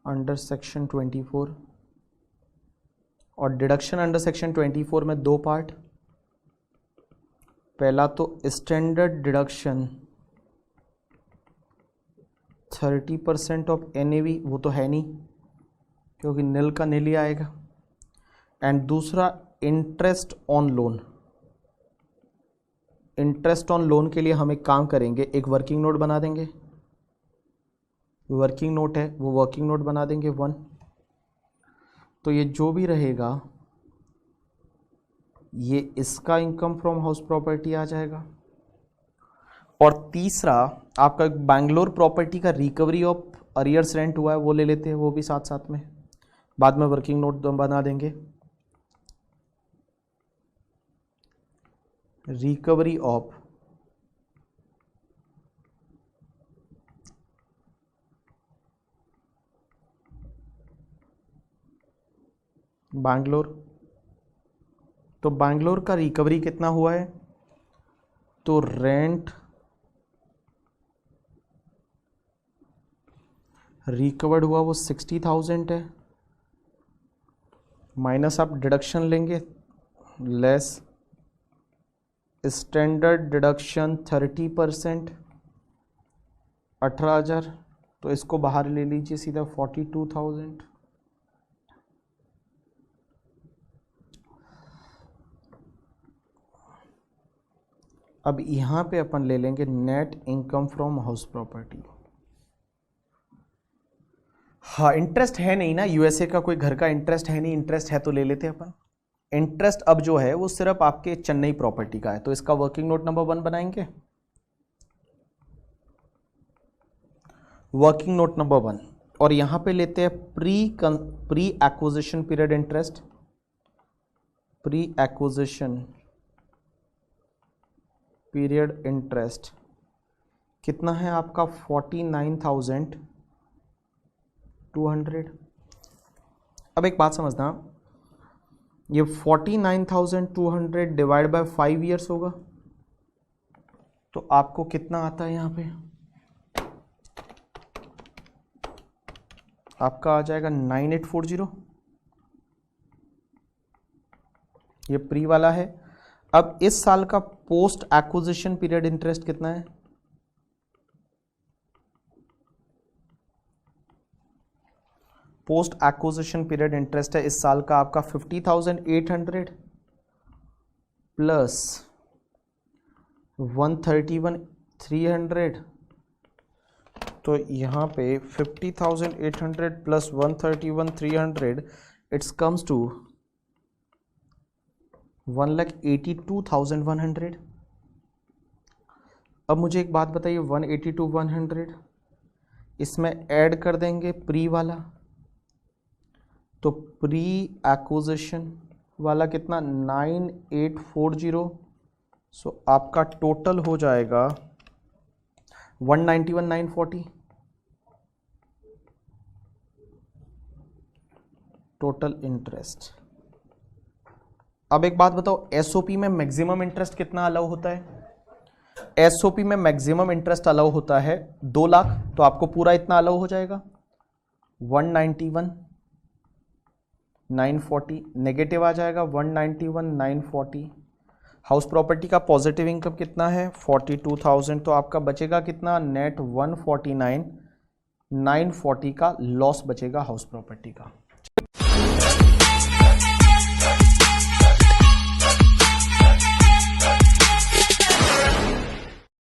अंडर सेक्शन 24 और डिडक्शन अंडर सेक्शन 24 में दो पार्ट, पहला तो स्टैंडर्ड डिडक्शन 30% ऑफ एनएवी, वो तो है नहीं क्योंकि नील का नील ही आएगा, एंड दूसरा interest on loan. Interest on loan के लिए हम एक काम करेंगे, एक वर्किंग नोट बना देंगे, वर्किंग नोट है वो वर्किंग नोट बना देंगे 1, तो ये जो भी रहेगा ये इसका इनकम फ्रॉम हाउस प्रॉपर्टी आ जाएगा। और तीसरा आपका बैंगलोर प्रॉपर्टी का रिकवरी ऑफ अरियर्स रेंट हुआ है वो ले लेते हैं, वो भी साथ साथ में बाद में वर्किंग नोट बना देंगे। रिकवरी ऑफ बैंगलोर, तो बैंगलोर का रिकवरी कितना हुआ है, तो रेंट रिकवर्ड हुआ वो 60,000 है, माइनस आप डिडक्शन लेंगे, लेस स्टैंडर्ड डिडक्शन 30% 18,000, तो इसको बाहर ले लीजिए सीधा 42,000। अब यहाँ पे अपन ले लेंगे net income from house property. हाँ इंटरेस्ट है नहीं ना, यूएसए का कोई घर का इंटरेस्ट है नहीं, इंटरेस्ट है तो ले लेते हैं अपन। इंटरेस्ट अब जो है वो सिर्फ आपके चेन्नई प्रॉपर्टी का है, तो इसका वर्किंग नोट नंबर 1 बनाएंगे, वर्किंग नोट नंबर 1, और यहां पे लेते हैं pre acquisition period interest, pre acquisition period interest कितना है आपका 49,200। अब एक बात समझना, ये 49,200 डिवाइड बाय 5 ईयर्स होगा, तो आपको कितना आता है यहाँ पे, आपका आ जाएगा 9840, ये प्री वाला है। अब इस साल का पोस्ट एक्विजिशन पीरियड इंटरेस्ट कितना है, पोस्ट एक्विजिशन पीरियड इंटरेस्ट है इस साल का आपका 50,800 प्लस 131,300, तो यहाँ पे 50,800 प्लस 131,300 इट्स कम्स टू 1,82,100। अब मुझे एक बात बताइए, 182,100 इसमें ऐड कर देंगे प्री वाला, तो प्री एक्विजिशन वाला कितना 9840, सो आपका टोटल हो जाएगा 191,940 टोटल इंटरेस्ट। अब एक बात बताओ, एसओपी में मैक्सिमम इंटरेस्ट कितना अलाउ होता है, एसओपी में मैक्सिमम इंटरेस्ट अलाउ होता है 2 लाख, तो आपको पूरा इतना अलाउ हो जाएगा 191,940, नेगेटिव आ जाएगा 191,940। हाउस प्रॉपर्टी का पॉजिटिव इनकम कितना है 42,000, तो आपका बचेगा कितना नेट 149, 940 का लॉस बचेगा हाउस प्रॉपर्टी का।